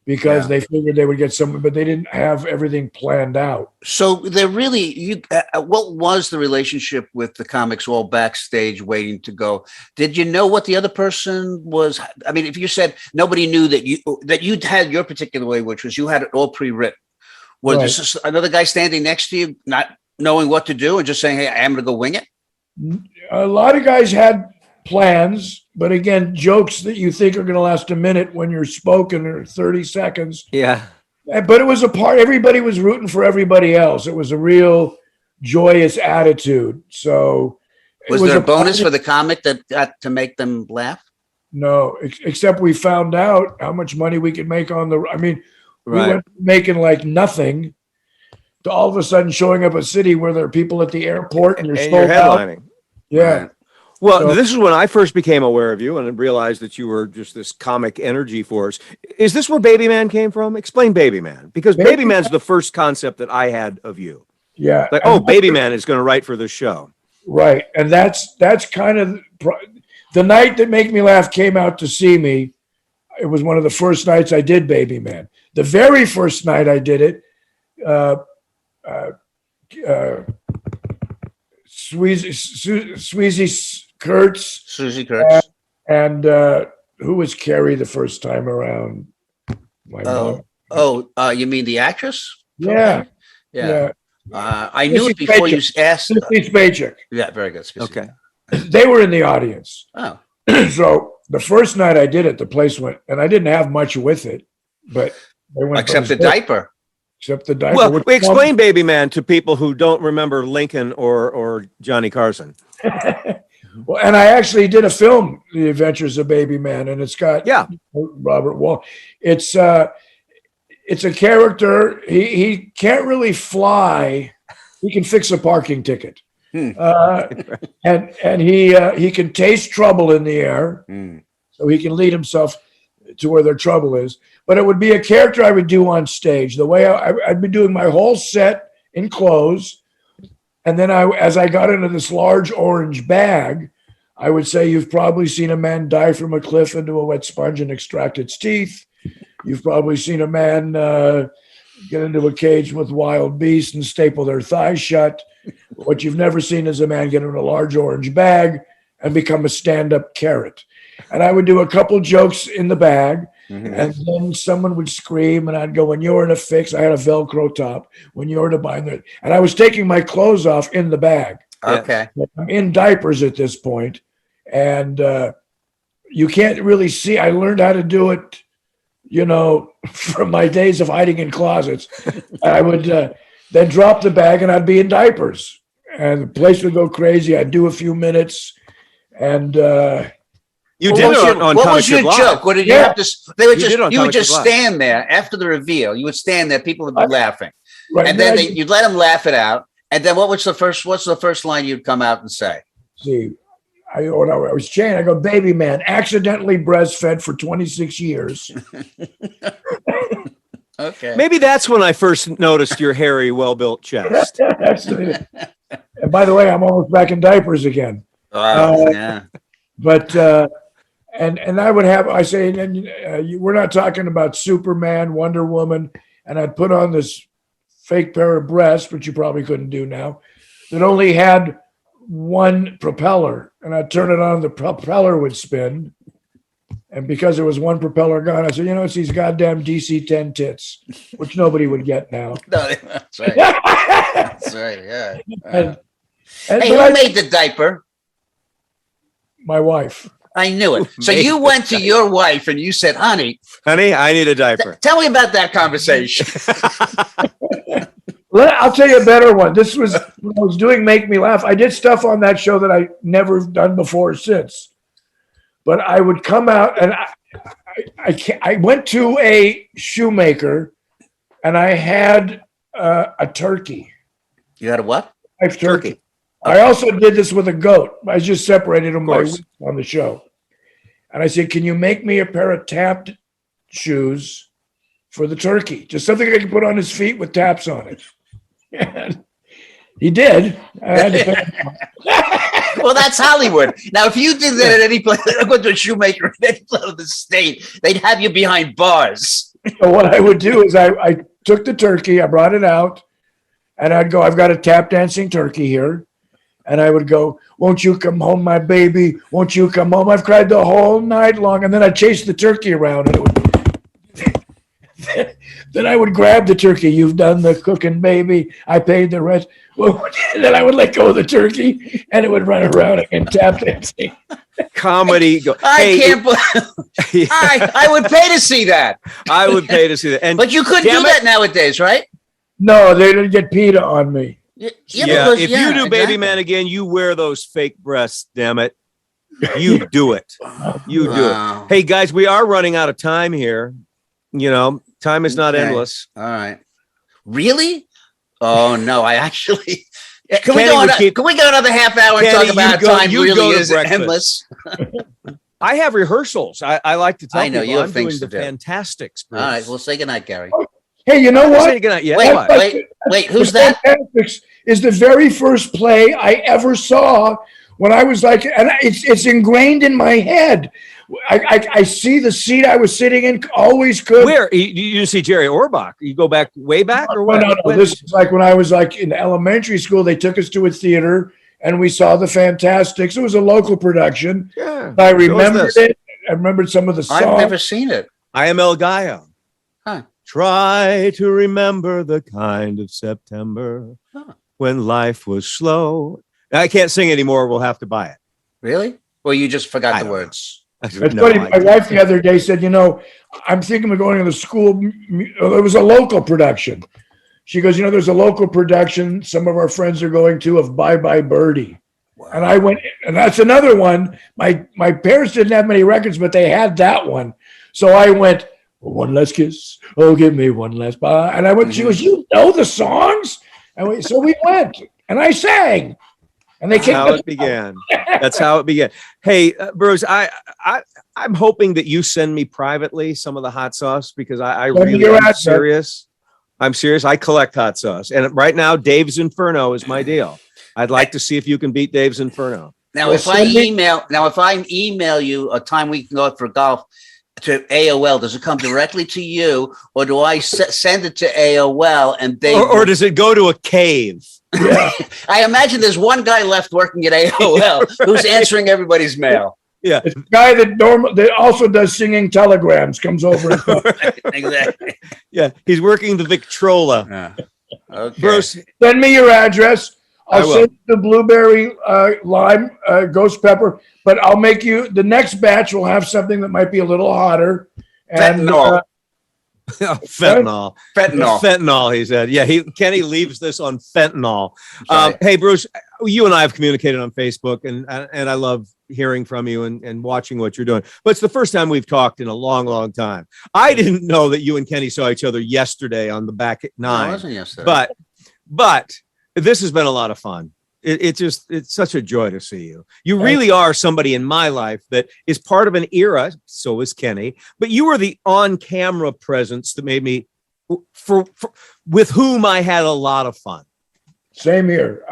[SPEAKER 3] Because they figured they would get someone, but they didn't have everything planned out.
[SPEAKER 2] So they're really, what was the relationship with the comics all backstage waiting to go? Did you know what the other person was? I mean, if you said nobody knew that you'd had your particular way, which was you had it all pre-written. Was there just another guy standing next to you, not knowing what to do and just saying, hey, I'm going to go wing it?
[SPEAKER 3] A lot of guys had plans, but again, jokes that you think are going to last a minute when you're spoken or 30 seconds.
[SPEAKER 1] Yeah.
[SPEAKER 3] But it was everybody was rooting for everybody else. It was a real joyous attitude. So
[SPEAKER 2] was there a bonus for the comic that got to make them laugh?
[SPEAKER 3] No, except we found out how much money we could make we went from making like nothing to all of a sudden showing up a city where there are people at the airport and you're
[SPEAKER 1] headlining.
[SPEAKER 3] Out. Yeah.
[SPEAKER 1] Right. Well, this is when I first became aware of you and realized that you were just this comic energy force. Is this where Baby Man came from? Explain Baby Man, because Baby Man's the first concept that I had of you.
[SPEAKER 3] Yeah.
[SPEAKER 1] Like, Baby Man is going to write for this show.
[SPEAKER 3] Right. And that's kind of the night that Make Me Laugh came out to see me. It was one of the first nights I did Baby Man. The very first night I did it,
[SPEAKER 2] Susie Kurtz.
[SPEAKER 3] And who was Carrie the first time around?
[SPEAKER 2] You mean the actress?
[SPEAKER 3] Yeah.
[SPEAKER 2] I knew it before you asked.
[SPEAKER 3] Sissy Spacek.
[SPEAKER 2] Yeah, very good.
[SPEAKER 1] Okay.
[SPEAKER 3] They were in the audience.
[SPEAKER 2] Oh.
[SPEAKER 3] So the first night I did it, the place went, and I didn't have much with it, but they went
[SPEAKER 2] except the diaper.
[SPEAKER 3] Except the diaper.
[SPEAKER 1] Well, we explain Baby Man to people who don't remember Lincoln or Johnny Carson.
[SPEAKER 3] Well, and I actually did a film, The Adventures of Baby Man, and it's got Robert Wall. It's a character. He can't really fly. He can fix a parking ticket, and he can taste trouble in the air, so he can lead himself to where their trouble is. But it would be a character I would do on stage. The way I'd be doing my whole set in clothes. And then as I got into this large orange bag, I would say, you've probably seen a man dive from a cliff into a wet sponge and extract its teeth. You've probably seen a man get into a cage with wild beasts and staple their thighs shut. What you've never seen is a man get in a large orange bag and become a stand-up carrot. And I would do a couple jokes in the bag. And then someone would scream, and I'd go, when you're in a fix, I had a Velcro top, when you're in a bind. And I was taking my clothes off in the bag.
[SPEAKER 2] Okay.
[SPEAKER 3] I'm in diapers at this point, and you can't really see. I learned how to do it, from my days of hiding in closets. I would then drop the bag, and I'd be in diapers. and the place would go crazy. I'd do a few minutes, and
[SPEAKER 1] you did it on
[SPEAKER 2] what
[SPEAKER 1] Comic
[SPEAKER 2] was your
[SPEAKER 1] Strip Live.
[SPEAKER 2] joke? What did you
[SPEAKER 3] Yeah.
[SPEAKER 2] have to? They would
[SPEAKER 1] You did on
[SPEAKER 2] you would
[SPEAKER 1] Comic
[SPEAKER 2] just
[SPEAKER 1] Strip Live.
[SPEAKER 2] stand there after the reveal. You would stand there. People would be laughing,
[SPEAKER 3] right,
[SPEAKER 2] and then you'd let them laugh it out. And then what's the first line you'd come out and say?
[SPEAKER 3] see. When I was chained, I go, baby man, accidentally breastfed for 26 years.
[SPEAKER 2] Okay.
[SPEAKER 1] Maybe that's when I first noticed your hairy, well-built chest.
[SPEAKER 3] And by the way, I'm almost back in diapers again.
[SPEAKER 2] Yeah.
[SPEAKER 3] But and I would have, I say, we're not talking about Superman, Wonder Woman, and I'd put on this fake pair of breasts, which you probably couldn't do now, that only had one propeller, and I'd turn it on, the propeller would spin. And because there was one propeller gone, I said, it's these goddamn DC-10 tits, which nobody would get now.
[SPEAKER 2] No, that's right. That's right. Yeah.
[SPEAKER 3] And
[SPEAKER 2] Hey,
[SPEAKER 3] but
[SPEAKER 2] who made the diaper?
[SPEAKER 3] my wife.
[SPEAKER 2] I knew it. So you went to your wife and you said, honey,
[SPEAKER 1] I need a diaper.
[SPEAKER 2] tell me about that conversation.
[SPEAKER 3] I'll tell you a better one. This was when I was doing Make Me Laugh. I did stuff on that show that I never done before or since. But I would come out and I went to a shoemaker and I had a turkey.
[SPEAKER 2] You had a what?
[SPEAKER 3] Live turkey. I also did this with a goat. I just separated them by
[SPEAKER 1] course.
[SPEAKER 3] weeks on the show. And I said, can you make me a pair of tapped shoes for the turkey? Just something I could put on his feet with taps on it. And he did. I had to pay him.
[SPEAKER 2] Well, that's Hollywood. Now, if you did that at any place, I went to a shoemaker in any place of the state, they'd have you behind bars.
[SPEAKER 3] So what I would do is I took the turkey, I brought it out, and I'd go, I've got a tap dancing turkey here. And I would go, won't you come home, my baby? Won't you come home? I've cried the whole night long. And then I'd chase the turkey around, and it would. Then I would grab the turkey. You've done the cooking, baby. I paid the rest. Well, then I would let go of the turkey, and it would run around again, tap dancing.
[SPEAKER 1] Comedy.
[SPEAKER 2] I can't believe. I would pay to see that.
[SPEAKER 1] I would pay to see that. And
[SPEAKER 2] But you couldn't do that nowadays, right?
[SPEAKER 3] No, they didn't get PETA on me.
[SPEAKER 1] Yeah, if you do Baby Man again, you wear those fake breasts, damn it. You do it. You do it. Hey, guys, we are running out of time here. Time is not endless.
[SPEAKER 2] All right. Really? Oh, no, I actually... Can we go another half hour and talk about how time really is endless?
[SPEAKER 1] I have rehearsals. I like to tell people
[SPEAKER 2] you
[SPEAKER 1] I'm doing the Fantastics.
[SPEAKER 2] All right, well, say goodnight, Gary.
[SPEAKER 3] Hey, you know what?
[SPEAKER 2] Wait, who's that?
[SPEAKER 3] Fantastics is the very first play I ever saw when I was like, and it's ingrained in my head. I see the seat I was sitting in, always could.
[SPEAKER 1] Where? You see Jerry Orbach? You go back, way back, or what?
[SPEAKER 3] No. This is like when I was like in elementary school, they took us to a theater and we saw the Fantastics. It was a local production.
[SPEAKER 1] Yeah.
[SPEAKER 3] I remembered it. I remembered some of the songs.
[SPEAKER 2] I've never seen it.
[SPEAKER 1] I am El Gallo.
[SPEAKER 2] Huh.
[SPEAKER 1] Try to remember the kind of September when life was slow. I can't sing anymore. We'll have to buy it.
[SPEAKER 2] Really? Well, you just forgot the words.
[SPEAKER 3] That's funny. My wife the other day said, I'm thinking of going to the school. It was a local production. She goes, there's a local production some of our friends are going to of Bye Bye Birdie. Wow. And I went, and that's another one. My parents didn't have many records, but they had that one. So I went, one last kiss. Oh, give me one last bye. And I went, she goes, you know the songs? And so we went and I sang. And they came.
[SPEAKER 1] That's how it began. That's how it began. Hey, Bruce, I'm hoping that you send me privately some of the hot sauce because I really am serious. I'm serious. I collect hot sauce. And right now, Dave's Inferno is my deal. I'd like to see if you can beat Dave's Inferno.
[SPEAKER 2] Now, if I email you a time we can go out for golf to AOL, does it come directly to you, or do I send it to AOL and they,
[SPEAKER 1] or does it go to a cave?
[SPEAKER 3] Yeah.
[SPEAKER 2] I imagine there's one guy left working at AOL who's answering everybody's mail.
[SPEAKER 3] Yeah, it's the guy that also does singing telegrams comes over.
[SPEAKER 2] Exactly.
[SPEAKER 1] Yeah, he's working the Victrola.
[SPEAKER 2] Yeah. Okay.
[SPEAKER 1] Bruce,
[SPEAKER 3] send me your address. I'll send you the blueberry lime ghost pepper, but I'll make you the next batch will have something that might be a little hotter. And
[SPEAKER 1] Fentanyl.
[SPEAKER 2] Fentanyl.
[SPEAKER 1] Fentanyl, he said. Yeah, Kenny leaves this on fentanyl.
[SPEAKER 2] Sorry.
[SPEAKER 1] Hey, Bruce, you and I have communicated on Facebook, and I love hearing from you and watching what you're doing. But it's the first time we've talked in a long, long time. I didn't know that you and Kenny saw each other yesterday on the back at 9.
[SPEAKER 2] No, it wasn't yesterday.
[SPEAKER 1] But this has been a lot of fun. It's such a joy to see you. You really are somebody in my life that is part of an era. So is Kenny, but you were the on-camera presence that made me with whom I had a lot of fun.
[SPEAKER 3] Same here.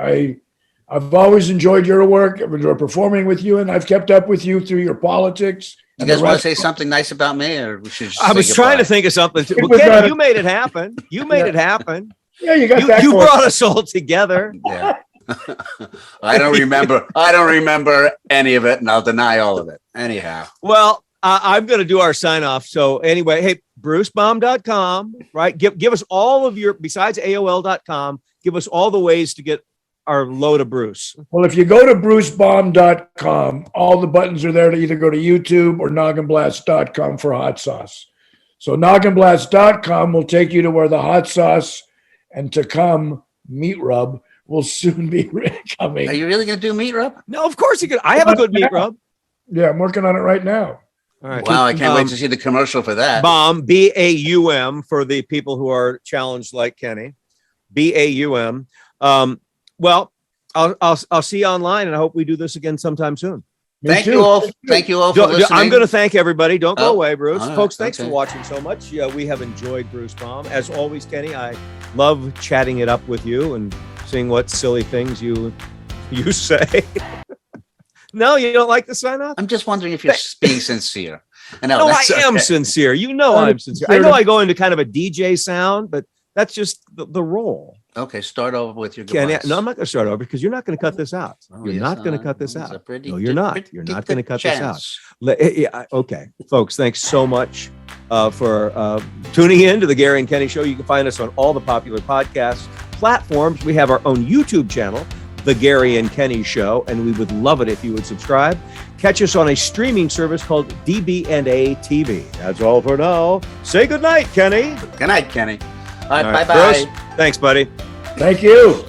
[SPEAKER 3] I've always enjoyed your work. I've enjoyed performing with you, and I've kept up with you through your politics.
[SPEAKER 2] You guys want to say something nice about me, or we should just
[SPEAKER 1] I was trying to think of something. Well, Kenny, you made it happen. You made it happen.
[SPEAKER 3] Yeah, you got that.
[SPEAKER 1] You brought us all together.
[SPEAKER 2] Yeah. I don't remember any of it, and I'll deny all of it. Anyhow.
[SPEAKER 1] Well, I'm going to do our sign off. So anyway, hey, brucebaum.com, right? Give us all of your, besides AOL.com, give us all the ways to get our load of Bruce.
[SPEAKER 3] Well, if you go to brucebaum.com, all the buttons are there to either go to YouTube or nogginblast.com for hot sauce. So nogginblast.com will take you to where the hot sauce and to come meat rub will soon be coming.
[SPEAKER 2] Are you really going to do meat rub?
[SPEAKER 1] No, of course you could. I have a good meat rub.
[SPEAKER 3] Yeah, I'm working on it right now.
[SPEAKER 1] All right.
[SPEAKER 2] Wow, I can't wait to see the commercial for that.
[SPEAKER 1] Baum, B-A-U-M, for the people who are challenged like Kenny. B-A-U-M. Well, I'll see you online, and I hope we do this again sometime soon.
[SPEAKER 2] Thank you all for listening.
[SPEAKER 1] I'm going to thank everybody. Don't go away, Bruce.
[SPEAKER 2] Right,
[SPEAKER 1] folks, thanks for watching so much. Yeah, we have enjoyed Bruce Baum. As always, Kenny, I love chatting it up with you and seeing what silly things you say. No, you don't like the sign off?
[SPEAKER 2] I'm just wondering if you're being sincere.
[SPEAKER 1] No, I am sincere. You know I'm sincere. I know I go into kind of a DJ sound, but that's just the role.
[SPEAKER 2] Okay, start over with your
[SPEAKER 1] Kenny,
[SPEAKER 2] goodbyes.
[SPEAKER 1] no, I'm not going to start over because you're not going to cut this out. You're not going to cut this out. No, you're not. You're not going to cut this out. Okay, folks, thanks so much for tuning in to the Gary and Kenny Show. You can find us on all the popular podcast platforms. We have our own YouTube channel, The Gary and Kenny Show, and we would love it if you would subscribe. Catch us on a streaming service called DB&A TV. That's all for now. Say good night, Kenny.
[SPEAKER 2] Good night, Kenny. All right, bye-bye.
[SPEAKER 1] Bruce, thanks, buddy.
[SPEAKER 3] Thank you.